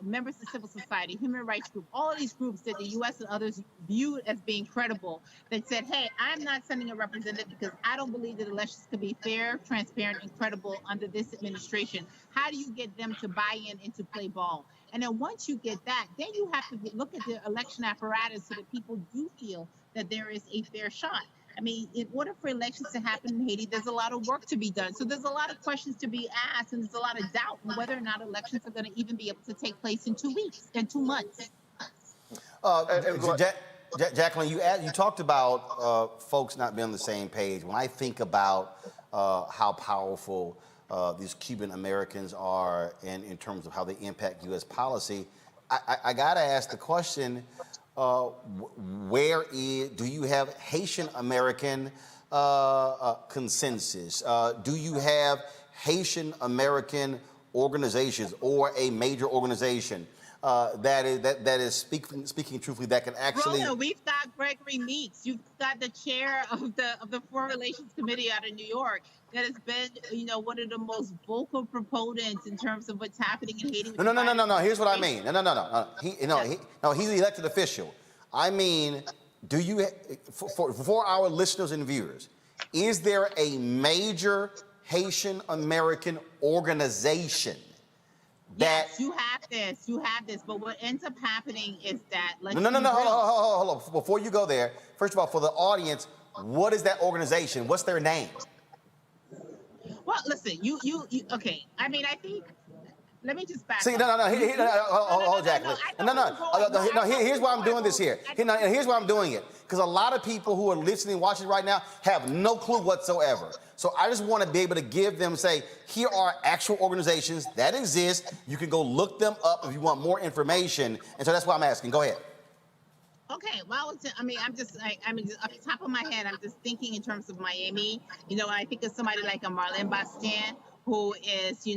members of civil society, human rights group, all of these groups that the U.S. and others viewed as being credible, that said, hey, I'm not sending a representative because I don't believe that elections could be fair, transparent, and credible under this administration. How do you get them to buy in and to play ball? And then once you get that, then you have to look at the election apparatus so that people do feel that there is a fair shot. I mean, in order for elections to happen in Haiti, there's a lot of work to be done. So there's a lot of questions to be asked, and there's a lot of doubt on whether or not elections are going to even be able to take place in 2 weeks and 2 months. Jacqueline, you talked about folks not being on the same page. When I think about how powerful these Cuban Americans are in terms of how they impact U.S. policy, I got to ask the question, do you have Haitian American consensus? Do you have Haitian American organizations or a major organization that is speaking truthfully that can actually? Roland, we've got Gregory Meeks. You've got the chair of the Foreign Relations Committee out of New York that has been, one of the most vocal proponents in terms of what's happening in Haiti. No. Here's what I mean. No. He's an elected official. I mean, do you, for our listeners and viewers, is there a major Haitian American organization that? Yes, you have this, but what ends up happening is that. Hold on. Before you go there, first of all, for the audience, what is that organization? What's their name? Well, listen, you okay. I mean, I think. Let me just back up. Hold, Jacqueline. No. Here's why I'm doing this here. Here's why I'm doing it. Because a lot of people who are listening, watching right now, have no clue whatsoever. So I just want to be able to give them, say, here are actual organizations that exist. You can go look them up if you want more information. And so that's why I'm asking. Go ahead. Okay, well, I'm just off the top of my head, I'm just thinking in terms of Miami. I think of somebody like a Marilyn Bastien, who is, she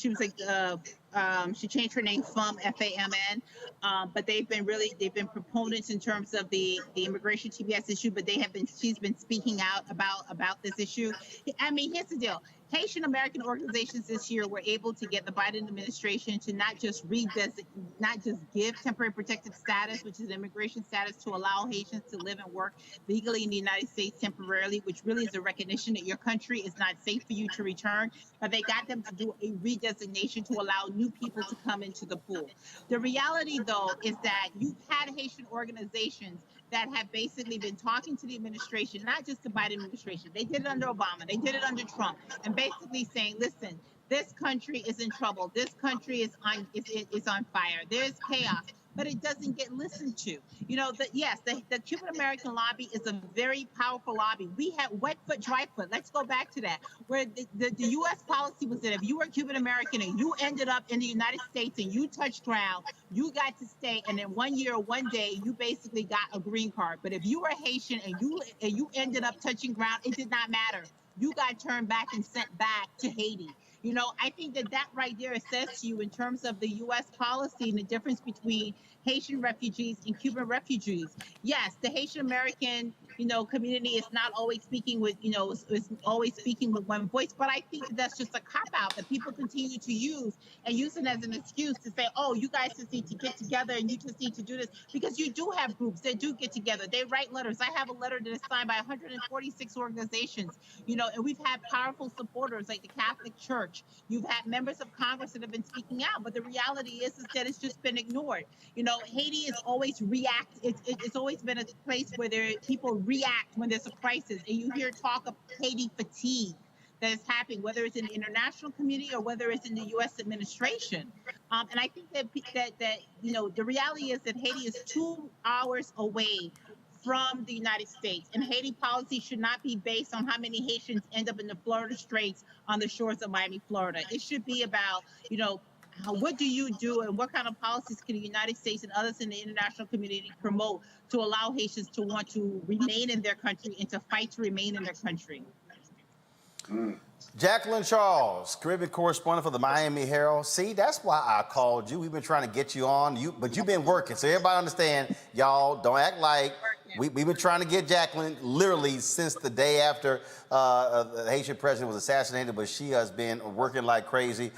was like, she changed her name from FAMN, but they've been proponents in terms of the immigration TPS issue, but she's been speaking out about this issue. I mean, here's the deal. Haitian American organizations this year were able to get the Biden administration to not just give temporary protected status, which is immigration status, to allow Haitians to live and work legally in the United States temporarily, which really is a recognition that your country is not safe for you to return, but they got them to do a redesignation to allow new people to come into the pool. The reality, though, is that you've had Haitian organizations that have basically been talking to the administration, not just the Biden administration. They did it under Obama. They did it under Trump, and basically saying, listen, this country is in trouble. This country is on fire. There's chaos. but it doesn't get listened to. You know, yes, the Cuban American lobby is a very powerful lobby. We had wet foot, dry foot. Let's go back to that, where the U.S. policy was that if you were Cuban American and you ended up in the United States and you touched ground, you got to stay, and in 1 year, 1 day, you basically got a green card. But if you were Haitian and you ended up touching ground, it did not matter. You got turned back and sent back to Haiti. You know, I think that right there says to you in terms of the U.S. policy and the difference between Haitian refugees and Cuban refugees. Yes, the Haitian American, community is not always speaking with, is always speaking with one voice, but I think that's just a cop out that people continue to use and use it as an excuse to say, oh, you guys just need to get together and you just need to do this, because you do have groups that do get together. They write letters. I have a letter that is signed by 146 organizations, and we've had powerful supporters like the Catholic Church. You've had members of Congress that have been speaking out, but the reality is that it's just been ignored. Haiti is always react. It's always been a place where people react when there's a crisis, and you hear talk of Haiti fatigue that is happening, whether it's in the international community or whether it's in the U.S. administration. And I think that the reality is that Haiti is 2 hours away from the United States, and Haiti policy should not be based on how many Haitians end up in the Florida Straits on the shores of Miami, Florida. It should be about, what do you do and what kind of policies can the United States and others in the international community promote to allow Haitians to want to remain in their country and to fight to remain in their country? Jacqueline Charles, Caribbean correspondent for the Miami Herald. See, that's why I called you. We've been trying to get you on, but you've been working. So everybody understand, y'all, don't act like we've been trying to get Jacqueline literally since the day after the Haitian president was assassinated, but she has been working like crazy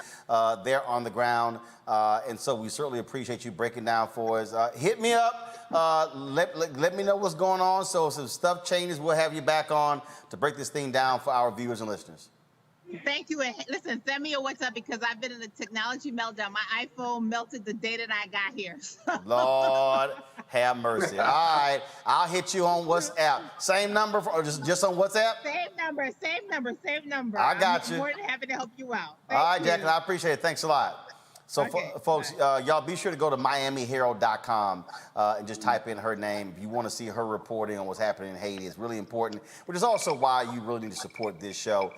there on the ground. And so we certainly appreciate you breaking down for us. Hit me up. Let me know what's going on. So if some stuff changes, we'll have you back on to break this thing down for our viewers and listeners. Thank you. And listen, send me a WhatsApp because I've been in a technology meltdown. My iPhone melted the day that I got here. Lord have mercy. All right, I'll hit you on WhatsApp. Same number or just on WhatsApp? Same number. I got you. I'm more than happy to help you out. All right, Jacqueline, I appreciate it. Thanks a lot. So, Okay, folks, y'all be sure to go to MiamiHerald.com and just type in her name if you want to see her reporting on what's happening in Haiti. It's really important, which is also why you really need to support this show.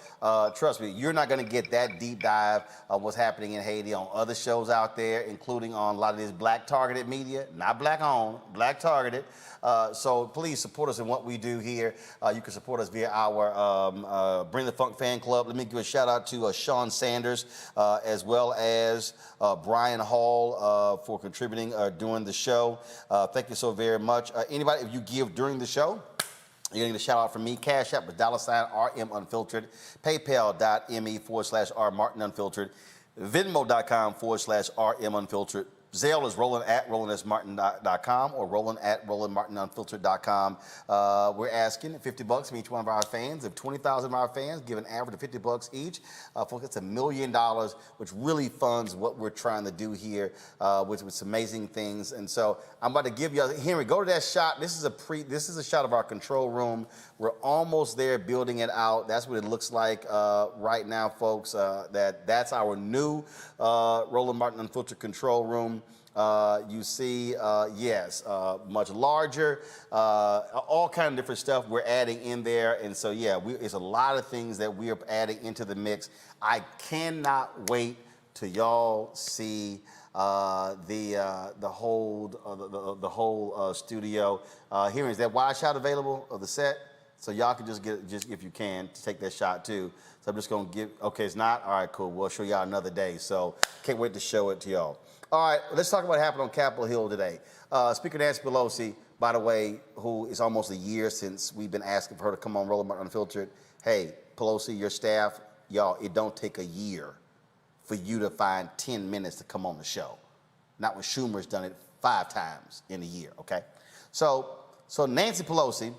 Trust me, you're not going to get that deep dive of what's happening in Haiti on other shows out there, including on a lot of this black-targeted media, not black-owned, black-targeted. So please support us in what we do here. You can support us via our Bring the Funk fan club. Let me give a shout out to Sean Sanders as well as Brian Hall for contributing during the show. Thank you so very much. Anybody, if you give during the show, you're going to get a shout out from me. Cash App with $RM Unfiltered. PayPal.me/R Martin Unfiltered. Venmo.com/RM Unfiltered. Zelle is Roland at RolandSMartin.com or Roland at RolandMartinUnfiltered.com. We're asking $50 from each one of our fans. If 20,000 of our fans give an average of $50 each, folks, it's $1 million, which really funds what we're trying to do here, with some amazing things. And so I'm about to give you, Henry, go to that shot. This is a shot of our control room. We're almost there building it out. That's what it looks like right now, folks. That's our new Roland Martin Unfiltered control room. You see, yes, much larger, all kind of different stuff we're adding in there. And so, yeah, it's a lot of things that we are adding into the mix. I cannot wait till y'all see the whole studio. Here is that wide shot available of the set. So y'all can just if you can, to take that shot too. So I'm just gonna okay, it's not? All right, cool. We'll show y'all another day. So can't wait to show it to y'all. All right, let's talk about what happened on Capitol Hill today. Speaker Nancy Pelosi, by the way, who is almost a year since we've been asking for her to come on Roland Martin Unfiltered. Hey, Pelosi, your staff, y'all, it don't take a year for you to find 10 minutes to come on the show. Not when Schumer's done it 5 times in a year, okay? So Nancy Pelosi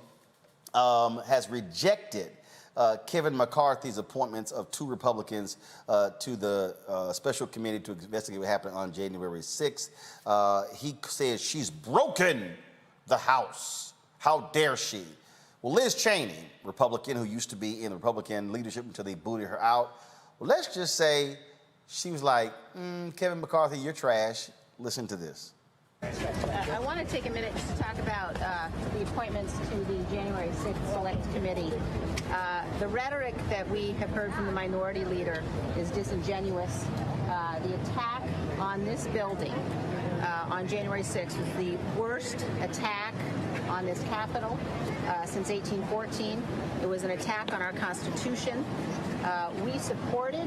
has rejected Kevin McCarthy's appointments of 2 Republicans to the special committee to investigate what happened on January 6th. He says she's broken the House. How dare she? Well, Liz Cheney, Republican who used to be in the Republican leadership until they booted her out, well, let's just say she was like, Kevin McCarthy, you're trash. Listen to this. I want to take a minute to talk about the appointments to the January 6th Select Committee. The rhetoric that we have heard from the minority leader is disingenuous. The attack on this building on January 6th was the worst attack on this Capitol since 1814. It was an attack on our Constitution. We supported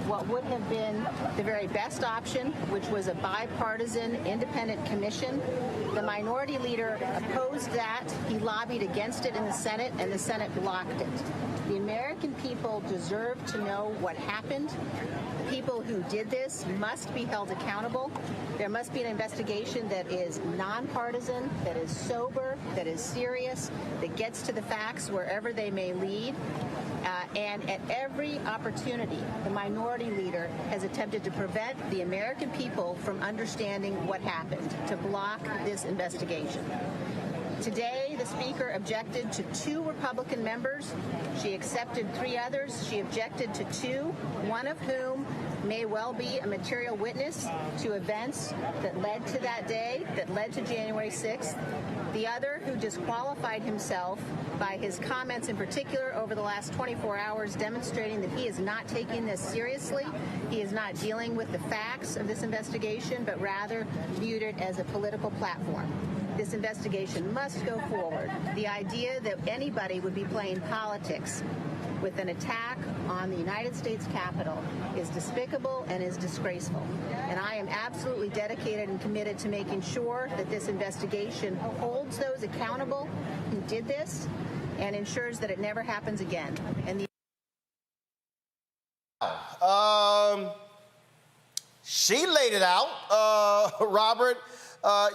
what would have been the very best option, which was a bipartisan independent commission. The minority leader opposed that. He lobbied against it in the Senate, and the Senate blocked it. The American people deserve to know what happened. People who did this must be held accountable. There must be an investigation that is nonpartisan, that is sober, that is serious, that gets to the facts wherever they may lead. And at every opportunity, the minority leader has attempted to prevent the American people from understanding what happened, to block this investigation. Today, the Speaker objected to 2 Republican members. She accepted 3 others. She objected to 2, one of whom may well be a material witness to events that led to that day, that led to January 6th. The other, who disqualified himself by his comments in particular over the last 24 hours, demonstrating that he is not taking this seriously. He is not dealing with the facts of this investigation, but rather viewed it as a political platform. This investigation must go forward. The idea that anybody would be playing politics with an attack on the United States Capitol is despicable and is disgraceful. And I am absolutely dedicated and committed to making sure that this investigation holds those accountable who did this and ensures that it never happens again. And she laid it out. Robert,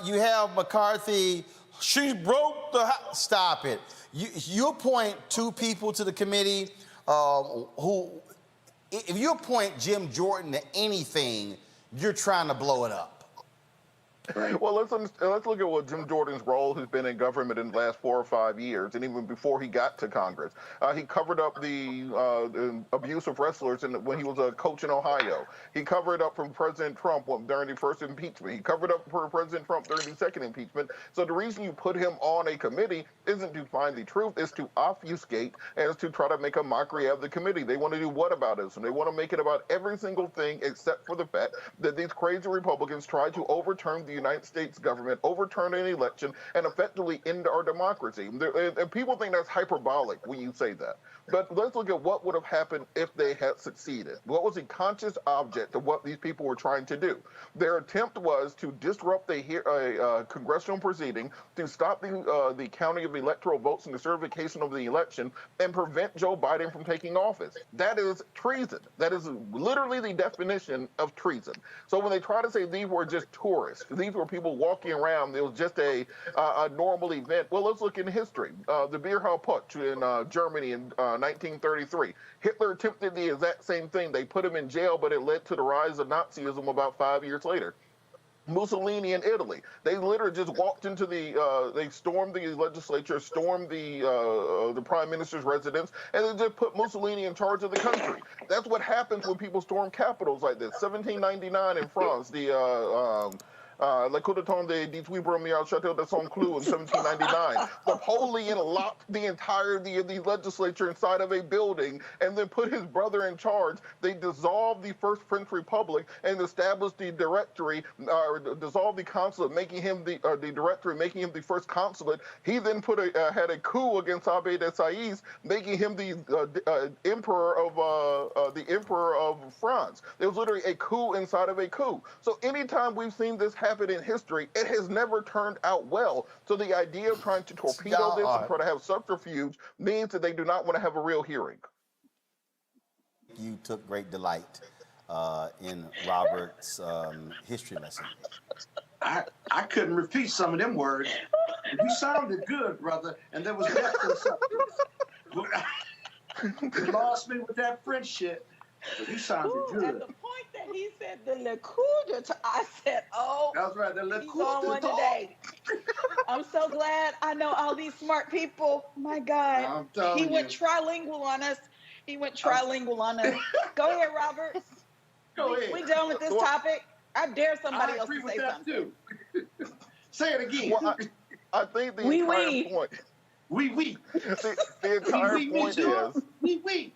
you have McCarthy. She broke the house. Stop it. You appoint 2 people to the committee who, if you appoint Jim Jordan to anything, you're trying to blow it up. Well, let's look at what Jim Jordan's role has been in government in the last 4 or 5 years, and even before he got to Congress. He covered up the abuse of wrestlers when he was a coach in Ohio. He covered up from President Trump during the first impeachment. He covered up for President Trump during the second impeachment. So the reason you put him on a committee isn't to find the truth, it's to obfuscate and it's to try to make a mockery of the committee. They want to do whataboutism. They want to make it about every single thing except for the fact that these crazy Republicans tried to overturn the United States government, overturn an election, and effectively end our democracy. And people think that's hyperbolic when you say that. But let's look at what would have happened if they had succeeded. What was the conscious object of what these people were trying to do? Their attempt was to disrupt a congressional proceeding, to stop the counting of electoral votes and the certification of the election, and prevent Joe Biden from taking office. That is treason. That is literally the definition of treason. So when they try to say these were just tourists, these were people walking around, it was just a normal event. Well, let's look in history. The Beerhau Putsch in Germany in 1933. Hitler attempted the exact same thing. They put him in jail, but it led to the rise of Nazism about 5 years later. Mussolini in Italy, they literally just walked into they stormed the legislature, stormed the prime minister's residence, and they just put Mussolini in charge of the country. That's what happens when people storm capitals like this. 1799 in France, Le coup d'état de 18 premiers au Château de Saint-Cloud in 1799. Napoleon locked the entirety of the legislature inside of a building and then put his brother in charge. They dissolved the First French Republic and established the Directory, dissolved the consulate, making him the Directory, making him the first consulate. He then had a coup against Abbé de Saïs, making him the Emperor of France. There was literally a coup inside of a coup. So anytime we've seen this happen in history, it has never turned out well. So the idea of trying to torpedo this and try to have subterfuge means that they do not want to have a real hearing. You took great delight in Robert's history lesson. I couldn't repeat some of them words. You sounded good, brother, and there was depth in something. You lost me with that French shit. You sounded good. At the point that he said the Le Coup d'etat, I said, oh, that's right, the Le he's Coup on one today. I'm so glad I know all these smart people. My God, he went trilingual on us. Go ahead, Robert. Go ahead. We done with this topic. I dare somebody else to say something. Too. Say it again. Well, I think the entire point. Oui. The entire point is. Oui.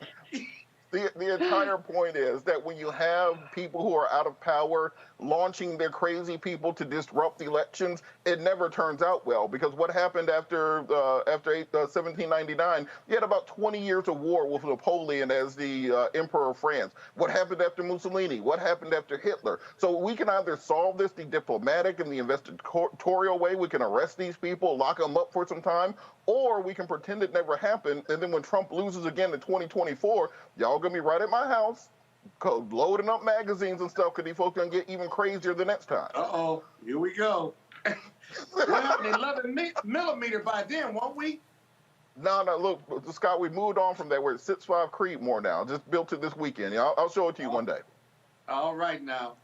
The entire point is that when you have people who are out of power launching their crazy people to disrupt elections, it never turns out well. Because what happened after 1799, you had about 20 years of war with Napoleon as the Emperor of France. What happened after Mussolini? What happened after Hitler? So we can either solve this the diplomatic and the investigatorial way, we can arrest these people, lock them up for some time, or we can pretend it never happened, and then when Trump loses again in 2024, y'all gonna be right at my house, loading up magazines and stuff, because these folks gonna get even crazier the next time. Uh-oh, here we go. We'll have an 11 millimeter by then, won't we? No, look, Scott, we moved on from that. We're at 6'5" Creedmoor now, just built it this weekend. Yeah, I'll show it to you one day. All right now.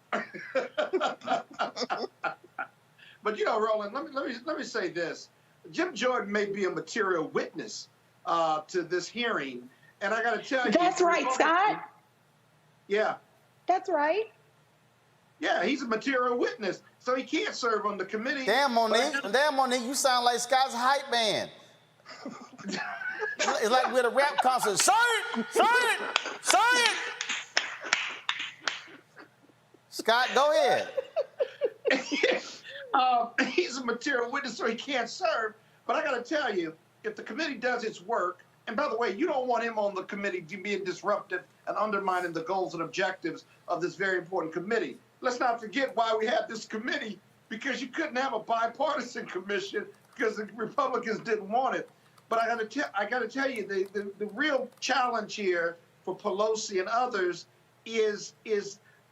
But you know, Roland, let me say this. Jim Jordan may be a material witness to this hearing, and I got to tell you. That's right, Scott. Yeah. That's right. Yeah, he's a material witness, so he can't serve on the committee. Damn, Monique, you sound like Scott's hype man. It's like we're at a rap concert. Say it! Scott, go ahead. He's a material witness, so he can't serve. But I got to tell you, if the committee does its work, and by the way, you don't want him on the committee being disruptive and undermining the goals and objectives of this very important committee. Let's not forget why we had this committee, because you couldn't have a bipartisan commission because the Republicans didn't want it. But I got to tell you, the real challenge here for Pelosi and others is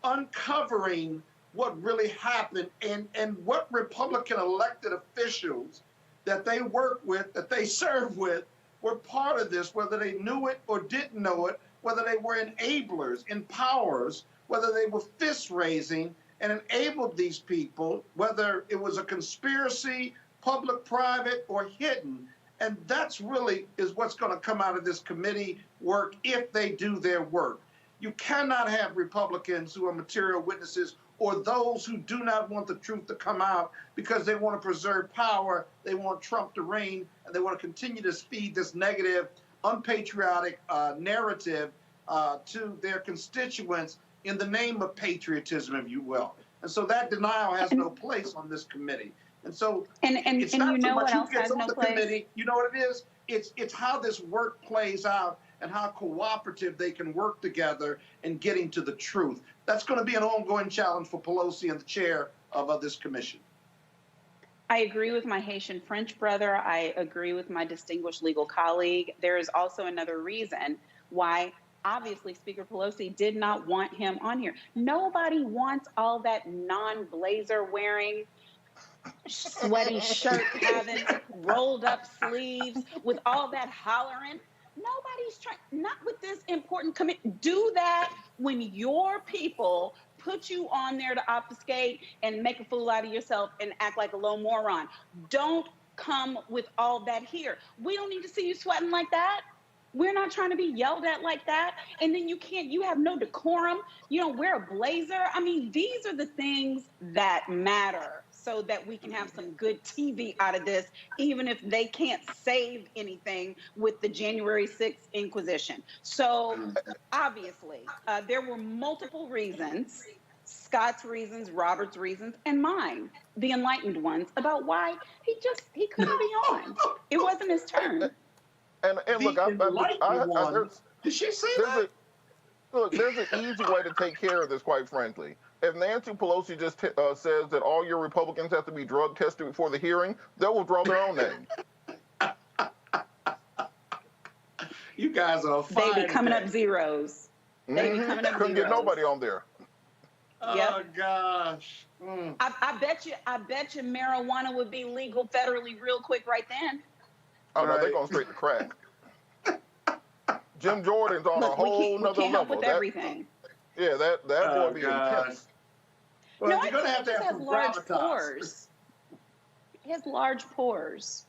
uncovering what really happened and what Republican elected officials that they work with, that they serve with, were part of this, whether they knew it or didn't know it, whether they were enablers, empowers, whether they were fist-raising and enabled these people, whether it was a conspiracy, public, private, or hidden. And that's really is what's going to come out of this committee work if they do their work. You cannot have Republicans who are material witnesses or those who do not want the truth to come out because they want to preserve power, they want Trump to reign, and they want to continue to feed this negative, unpatriotic narrative to their constituents in the name of patriotism, if you will. And so that denial has no place on this committee. And so it's not so much who gets on the committee. You know what it is? It's how this work plays out and how cooperative they can work together in getting to the truth. That's going to be an ongoing challenge for Pelosi and the chair of this commission. I agree with my Haitian French brother. I agree with my distinguished legal colleague. There is also another reason why, obviously, Speaker Pelosi did not want him on here. Nobody wants all that non-blazer wearing, sweaty shirt having, rolled up sleeves with all that hollering. Nobody's trying, not with this important committee. Do that when your people put you on there to obfuscate and make a fool out of yourself and act like a low moron. Don't come with all that here. We don't need to see you sweating like that. We're not trying to be yelled at like that. And then you have no decorum. You don't wear a blazer. I mean, these are the things that matter so that we can have some good TV out of this, even if they can't save anything with the January 6th Inquisition. So obviously, there were multiple reasons, Scott's reasons, Robert's reasons, and mine, the enlightened ones, about why he couldn't be on. It wasn't his turn. And look, did she say that? Look, there's an easy way to take care of this, quite frankly. If Nancy Pelosi just says that all your Republicans have to be drug tested before the hearing, they will draw their own name. You guys are fine. They be coming up zeros. They be coming up Couldn't zeros. get nobody on there. Oh gosh. I bet you marijuana would be legal federally real quick right then. Oh no, they're going straight to crack. Jim Jordan's on a whole nother level. We can't help with everything. Yeah, that boy be intense. Well, no, you're going to have to have some large gravitas. pores. He has large pores.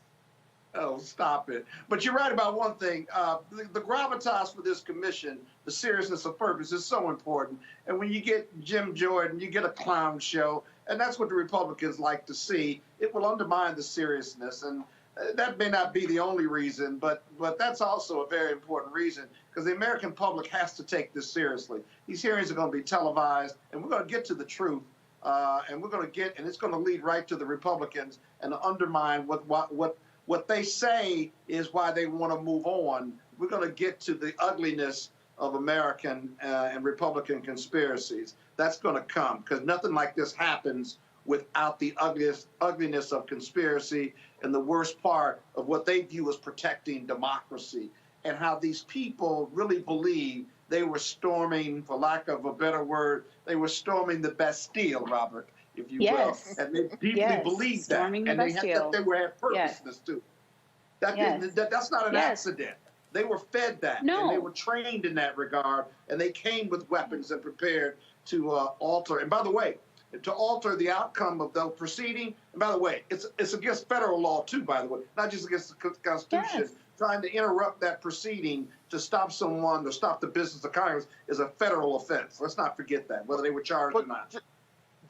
Oh, stop it. But you're right about one thing. The gravitas for this commission, the seriousness of purpose is so important. And when you get Jim Jordan, you get a clown show. And that's what the Republicans like to see. It will undermine the seriousness. And that may not be the only reason, but that's also a very important reason, because the American public has to take this seriously. These hearings are going to be televised, and we're going to get to the truth, and it's going to lead right to the Republicans and undermine what they say is why they want to move on. We're going to get to the ugliness of American and Republican conspiracies. That's going to come, because nothing like this happens without the ugliness of conspiracy and the worst part of what they view as protecting democracy, and how these people really believe they were storming, for lack of a better word, they were storming the Bastille, Robert, if you will. And they deeply believed that. Storming the And Bastille. they had purposeness too. That's not an accident. They were fed that, and they were trained in that regard, and they came with weapons and prepared to alter. And by the way, to alter the outcome of the proceeding. And by the way, it's against federal law too, by the way, not just against the Constitution. Yes. Trying to interrupt that proceeding to stop someone or stop the business of Congress is a federal offense. Let's not forget that, whether they were charged or not.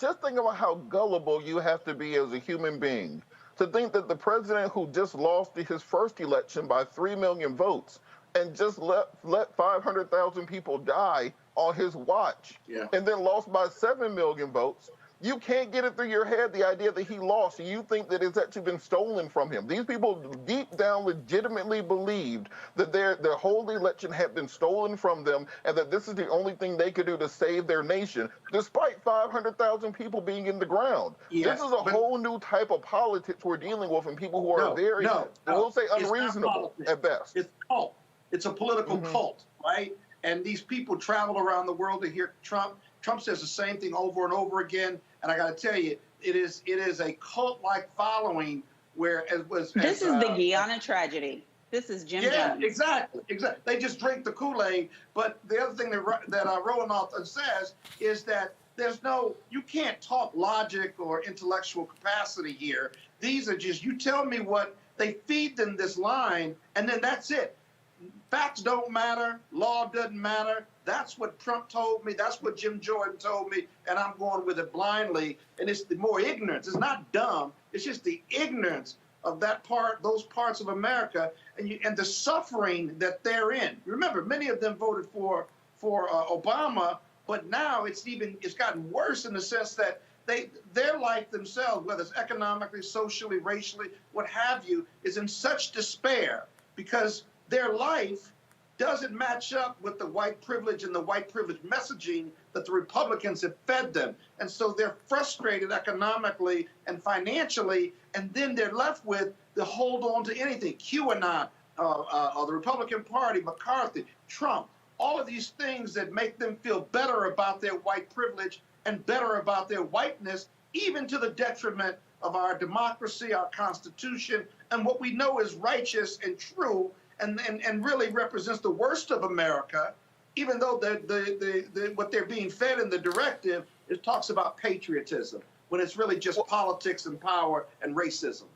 Just think about how gullible you have to be as a human being to think that the president who just lost his first election by 3 million votes and just let 500,000 people die on his watch, and then lost by 7 million votes, you can't get it through your head, the idea that he lost, and you think that it's actually been stolen from him. These people deep down legitimately believed that their whole election had been stolen from them, and that this is the only thing they could do to save their nation, despite 500,000 people being in the ground. This is a whole new type of politics we're dealing with, and people who are we'll say unreasonable at best. It's a cult. It's a political cult, right? And these people travel around the world to hear Trump. Trump says the same thing over and over again. And I got to tell you, it is a cult-like following where this is the Guyana tragedy. This is Jim Jones. Exactly. They just drink the Kool-Aid. But the other thing that Roland says is that you can't talk logic or intellectual capacity here. These are just, you tell me what, they feed them this line, and then that's it. Facts don't matter. Law doesn't matter. That's what Trump told me. That's what Jim Jordan told me, and I'm going with it blindly. And it's the more ignorance. It's not dumb. It's just the ignorance of those parts of America, and the suffering that they're in. Remember, many of them voted for Obama, but now it's gotten worse in the sense that their life themselves, whether it's economically, socially, racially, what have you, is in such despair because their life doesn't match up with the white privilege and the white privilege messaging that the Republicans have fed them. And so they're frustrated economically and financially, and then they're left with the hold on to anything. QAnon, the Republican Party, McCarthy, Trump, all of these things that make them feel better about their white privilege and better about their whiteness, even to the detriment of our democracy, our Constitution, and what we know is righteous and true, and really represents the worst of America, even though what they're being fed in the directive, it talks about patriotism, when it's really just politics and power and racism.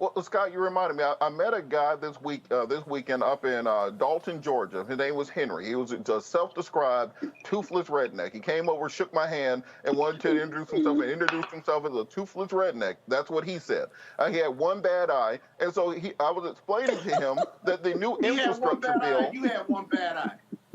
Well, Scott, you reminded me. I met a guy this weekend up in Dalton, Georgia. His name was Henry. He was a self-described toothless redneck. He came over, shook my hand, and wanted to introduce himself as a toothless redneck. That's what he said. He had one bad eye, and so I was explaining to him that the new infrastructure bill. You had one bad eye.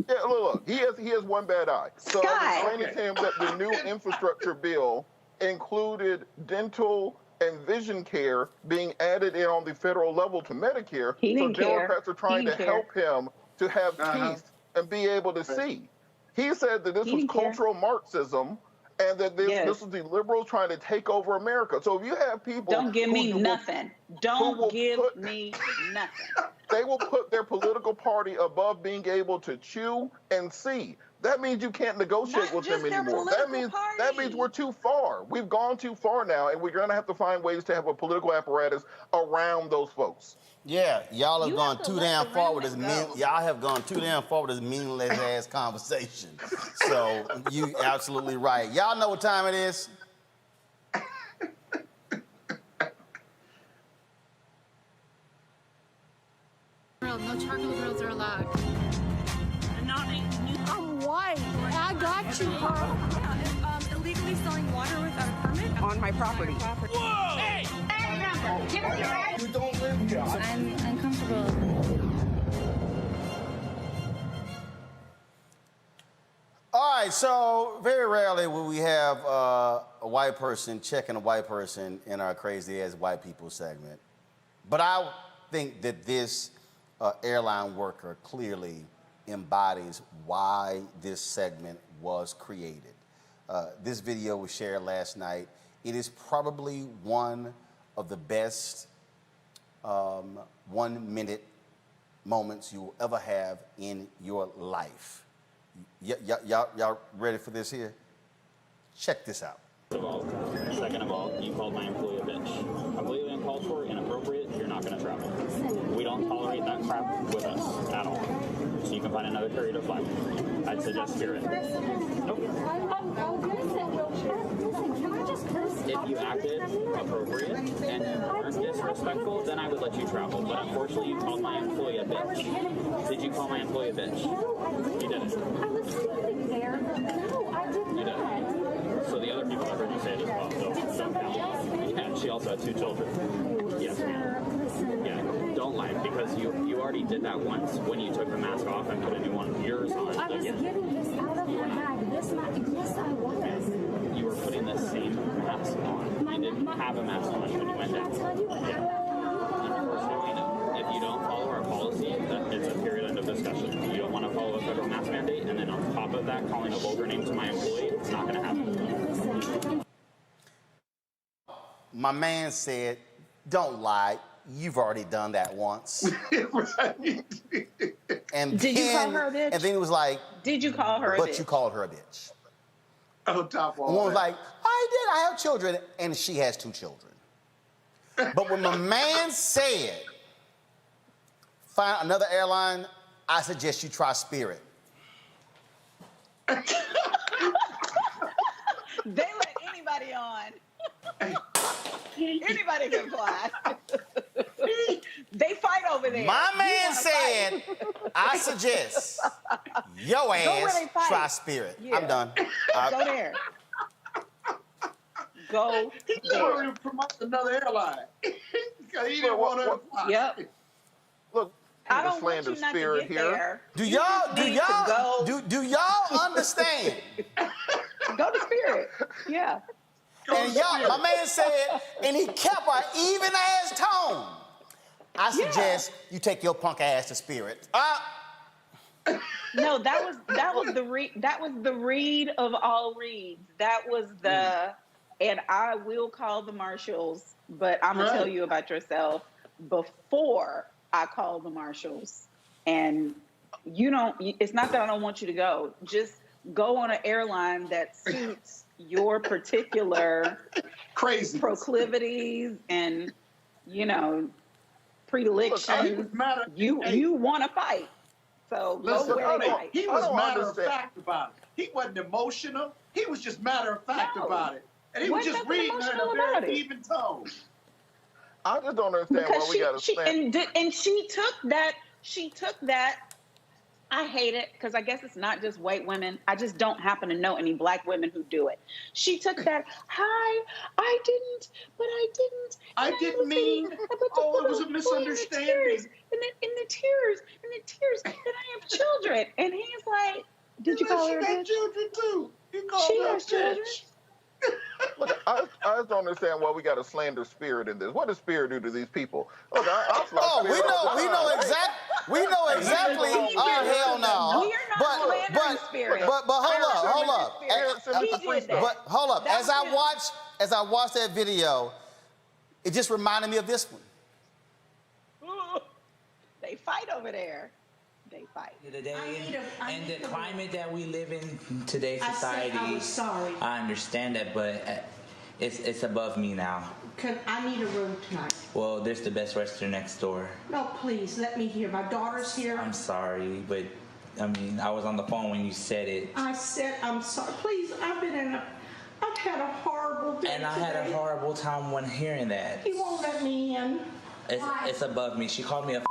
Yeah, look, he has one bad eye. So I was explaining to him that the new infrastructure bill included dental and vision care being added in on the federal level to Medicare. So Democrats are trying to help him to have teeth and be able to see. He said that this was cultural Marxism and that this was the liberals trying to take over America. So if you have people... Don't give me nothing. Don't give me nothing. They will put their political party above being able to chew and see. That means you can't negotiate with them anymore. That means we're too far. We've gone too far now, and we're going to have to find ways to have a political apparatus around those folks. Yeah, y'all have gone too damn far with this meaningless ass conversation. So you absolutely right. Y'all know what time it is. No charcoal grills are allowed. I'm white. I got you, Carl. illegally selling water without a permit on my property. Whoa! Hey! Give us your right. You don't live here. I'm uncomfortable. All right, so very rarely will we have a white person checking a white person in our Crazy Ass White People segment. But I think that this airline worker clearly embodies why this segment was created. This video was shared last night. It is probably one of the best 1-minute moments you will ever have in your life. Y'all ready for this here? Check this out. Second of all, you called my employee a bitch. Completely uncalled for, inappropriate, you're not going to travel. We don't tolerate that crap with us at all. So you can find another carrier to fly with. I'd suggest Spirit. Nope. If you acted appropriate and weren't disrespectful, then I would let you travel. But unfortunately, you called my employee a bitch. Did you call my employee a bitch? You didn't. I was standing there. No, I did not. You didn't. So the other people that heard you say it as well. Don't count. Yeah, and she also had 2 children. Yes, ma'am. Yeah, don't lie, because you already did that once when you took the mask off and put a new one of yours on. I was getting this out of my bag. Yes, I was. You were putting the same mask on. You didn't have a mask on when you went down. Unfortunately, no. If you don't follow our policy, then it's a period end of discussion. You don't want to follow a federal mask mandate, and then on top of that, calling a vulgar name to my employee, it's not going to happen. My man said, don't lie. You've already done that once. And Did you call her a bitch? And then it was like, Did you call her a bitch? But you called her a bitch. On top of all One was that. like, I did. I have children, and she has 2 children. But when my man said, find another airline, I suggest you try Spirit. They let anybody on. Anybody can fly. They fight over there. My man said, I suggest your ass try Spirit. Yeah. I'm done. Go there. Go He there. wanted to promote another airline. Because he didn't want to fly. Yep. Look, I don't want slander you not to Spirit get here. there. Do You y'all just need to go. understand? Go to Spirit. Yeah. And y'all, my man said, and he kept an even ass tone. I suggest you take your punk ass to Spirit. No, that was the read of all reads. That was the, and I will call the marshals, but I'm gonna tell you about yourself before I call the marshals. And you don't. It's not that I don't want you to go. Just go on an airline that suits your particular crazy proclivities and predilections. You want to fight. So Listen, go where they fight. he was matter of fact about it. He wasn't emotional. He was just matter of fact about it. And he was just reading her in a very even tone. I just don't understand why we got to stand. And she took that. I hate it because I guess it's not just white women. I just don't happen to know any black women who do it. She took that, hi, I didn't. I didn't mean, it was a misunderstanding. In the tears, and I have children. And he's like, did you call her a bitch? Children too. You called she her has a children. bitch. Look, I just don't understand why we got to slander Spirit in this. What does Spirit do to these people? Look, I fly Spirit all the we time. know exactly. Oh hell no! We are not slandering Spirit. But hold up. He did that. But hold up. As I watched that video, it just reminded me of this one. They fight over there. They fight. Today, and the climate that we live in today's society, I was sorry. I understand that, but it's above me now. I need a room tonight. Well, there's the Best Western next door. No, please, let me hear. My daughter's here. I'm sorry, but I mean, I was on the phone when you said it. I said I'm sorry. Please, I've had a horrible day And I today. had a horrible time when hearing that. He won't let me in. It's above me. She called me a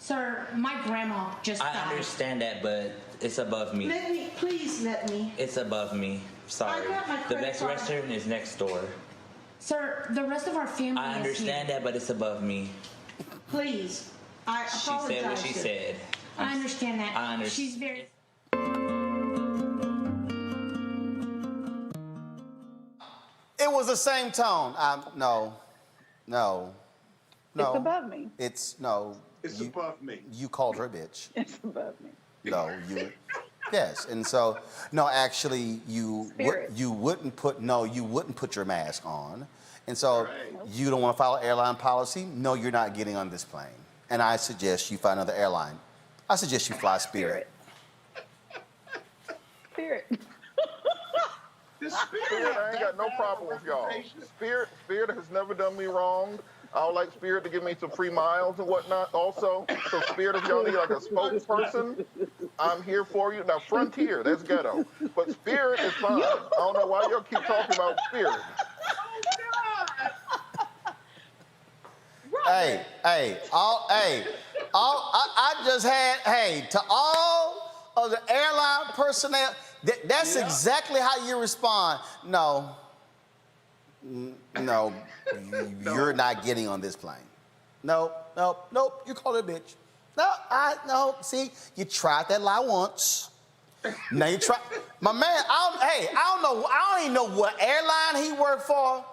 Sir, my grandma just died. I understand that, but it's above me. Please let me. It's above me. Sorry. I got my The credit best card. restaurant is next door. Sir, the rest of our family I is understand here. that, but it's above me. Please, I She apologize. said what she sir. said. I understand that. I understand. She's very. It was the same tone. No. It's above me. It's above me. You called her a bitch. It's above me. No, you. Yes, and so no, actually, you wouldn't put your mask on, and so you don't want to follow airline policy. No, you're not getting on this plane, and I suggest you find another airline. I suggest you fly Spirit. Spirit. Spirit, I ain't got no problem with y'all. Spirit has never done me wrong. I would like Spirit to give me some free miles and whatnot also. So Spirit, if y'all need like a spokesperson, I'm here for you. Now Frontier, that's ghetto. But Spirit is fine. I don't know why y'all keep talking about Spirit. I just had, to all of the airline personnel, that's exactly how you respond. No, you're not getting on this plane. Nope, you call her a bitch. No, see, you tried that lie once. Now you try, my man, I don't even know what airline he worked for.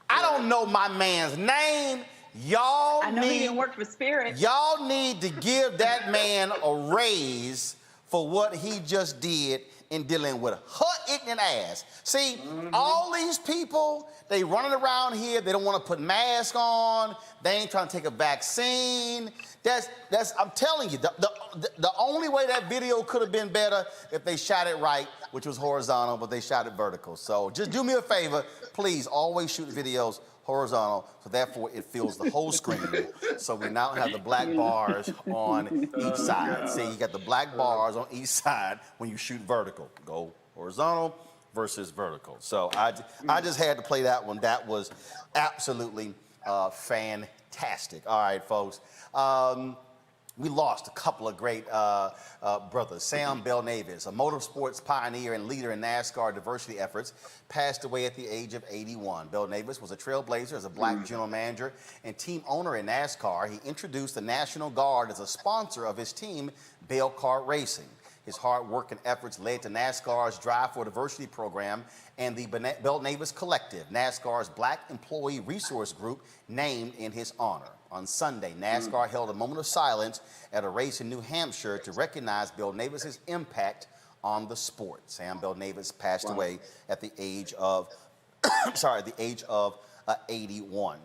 I don't know my man's name. I know he didn't work for Spirit. Y'all need to give that man a raise for what he just did in dealing with her ignorant ass. See, all these people, they running around here, they don't want to put masks on, they ain't trying to take a vaccine. I'm telling you, the only way that video could have been better if they shot it right, which was horizontal, but they shot it vertical. So just do me a favor, please always shoot videos horizontal, so therefore it fills the whole screen. So we now have the black bars on each side. See, you got the black bars on each side when you shoot vertical. Go horizontal versus vertical. So I just had to play that one. That was absolutely fantastic. All right, folks. We lost a couple of great brothers. Sam Bell-Navis, a motorsports pioneer and leader in NASCAR diversity efforts, passed away at the age of 81. Bell-Navis was a trailblazer as a black general manager and team owner in NASCAR. He introduced the National Guard as a sponsor of his team, Bell Kart Racing. His hard work and efforts led to NASCAR's Drive for Diversity program and the Bell-Navis Collective, NASCAR's Black Employee Resource Group, named in his honor. On Sunday, NASCAR held a moment of silence at a race in New Hampshire to recognize Bell-Navis's impact on the sport. Sam Bell-Navis passed away at the age of, 81.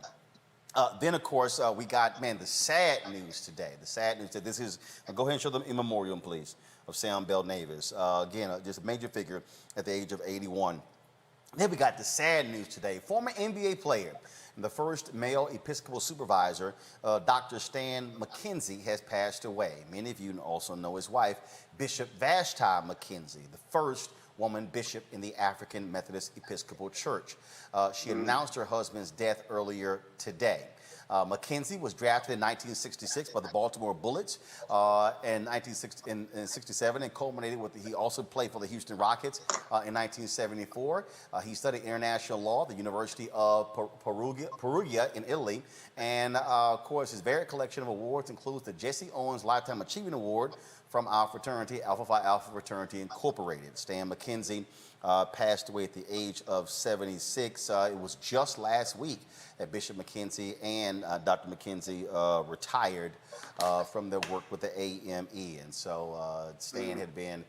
Then, of course, we got, the sad news today. The sad news that this is, go ahead and show them in memoriam, please, of Sam Bell-Navis. Again, just a major figure at the age of 81. Then we got the sad news today. Former NBA player and the first male Episcopal supervisor, Dr. Stan McKenzie, has passed away. Many of you also know his wife, Bishop Vashti McKenzie, the first woman bishop in the African Methodist Episcopal Church. She announced her husband's death earlier today. McKenzie was drafted in 1966 by the Baltimore Bullets in 1967 and culminated with, he also played for the Houston Rockets in 1974. He studied international law at the University of Perugia in Italy. And of course, his varied collection of awards includes the Jesse Owens Lifetime Achievement Award from our fraternity, Alpha Phi Alpha Fraternity Incorporated. Stan McKenzie passed away at the age of 76. It was just last week that Bishop McKenzie and Dr. McKenzie retired from their work with the AME. And so Stan had been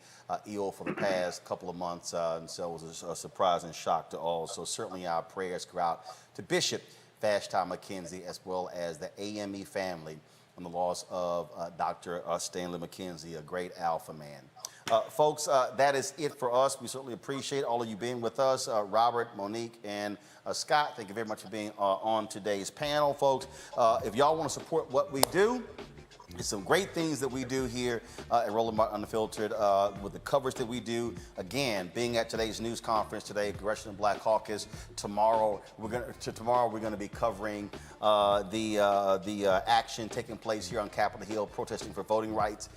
ill for the past couple of months, and so it was a surprise and shock to all. So certainly our prayers go out to Bishop Vashti McKenzie as well as the AME family on the loss of Dr. Stanley McKenzie, a great Alpha man. Folks, that is it for us. We certainly appreciate all of you being with us. Robert, Monique, and Scott, thank you very much for being on today's panel, folks. If y'all want to support what we do, there's some great things that we do here at Roland Martin Unfiltered with the coverage that we do. Again, being at today's news conference today, Congressional Black Caucus. Tomorrow we're going to be covering the action taking place here on Capitol Hill, protesting for voting rights.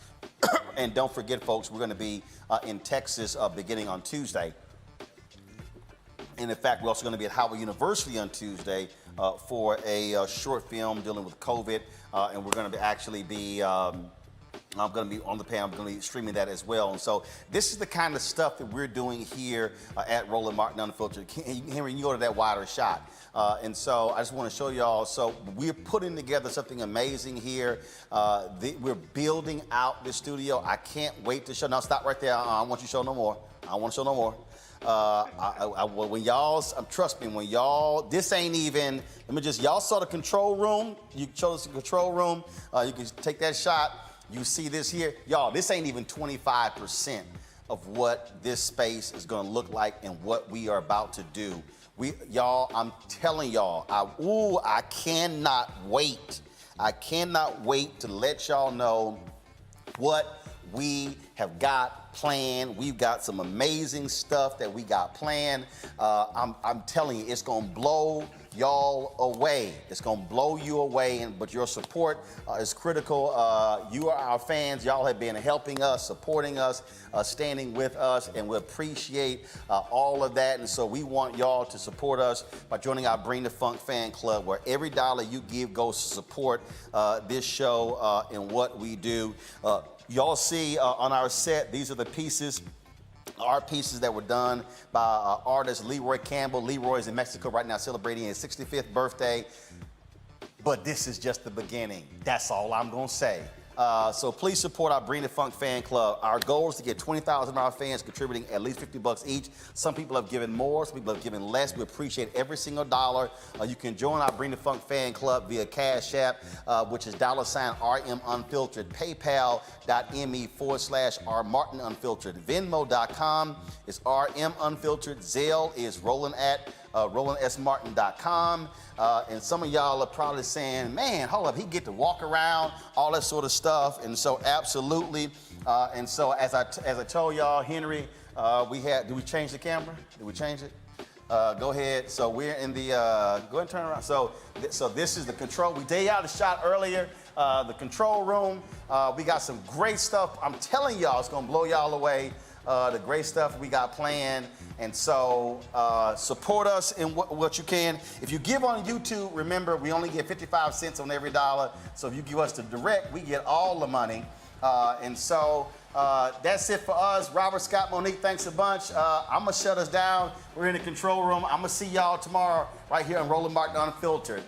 And don't forget, folks, we're going to be in Texas beginning on Tuesday. And in fact, we're also going to be at Howard University on Tuesday for a short film dealing with COVID. And we're going to actually be, I'm going to be on the panel, I'm going to be streaming that as well. And so this is the kind of stuff that we're doing here at Roland Martin Unfiltered. Henry, you go to that wider shot. And so I just want to show y'all, so we're putting together something amazing here. We're building out the studio. I can't wait to show. Now stop right there. I don't want you to show no more. I don't want to show no more. When y'all, trust me, when y'all, this ain't even, let me just, y'all saw the control room. You showed us the control room. You can take that shot. You see this here. Y'all, this ain't even 25% of what this space is going to look like and what we are about to do. Y'all, I'm telling y'all, I cannot wait. I cannot wait to let y'all know what we have got planned. We've got some amazing stuff that we got planned. I'm telling you, it's gonna blow y'all away. It's gonna blow you away, but your support is critical. You are our fans. Y'all have been helping us, supporting us, standing with us, and we appreciate all of that. And so we want y'all to support us by joining our Bring the Funk fan club, where every dollar you give goes to support this show and what we do. Y'all see on our set, these are the pieces, our pieces that were done by artist Leroy Campbell. Leroy's in Mexico right now celebrating his 65th birthday. But this is just the beginning. That's all I'm gonna say. So please support our Bring the Funk fan club. Our goal is to get 20,000 of our fans contributing at least $50 each. Some people have given more, some people have given less. We appreciate every single dollar. You can join our Bring the Funk fan club via Cash App, which is $RM Unfiltered, PayPal.me/R Martin Unfiltered, Venmo.com is RM Unfiltered, Zelle is Roland at RolandSMartin.com. And some of y'all are probably saying, man, hold up, he get to walk around, all that sort of stuff. And so absolutely. And so as I told y'all, Henry, did we change the camera? Did we change it? Go ahead. So we're in the, go ahead and turn around. So this is the control. We did y'all the shot earlier, the control room. We got some great stuff. I'm telling y'all, it's gonna blow y'all away. The great stuff we got planned. And so support us in what you can. If you give on YouTube, remember, we only get 55 cents on every dollar. So if you give us the direct, we get all the money. And so that's it for us. Robert, Scott, Monique, thanks a bunch. I'm going to shut us down. We're in the control room. I'm going to see y'all tomorrow right here on Roland Martin Unfiltered.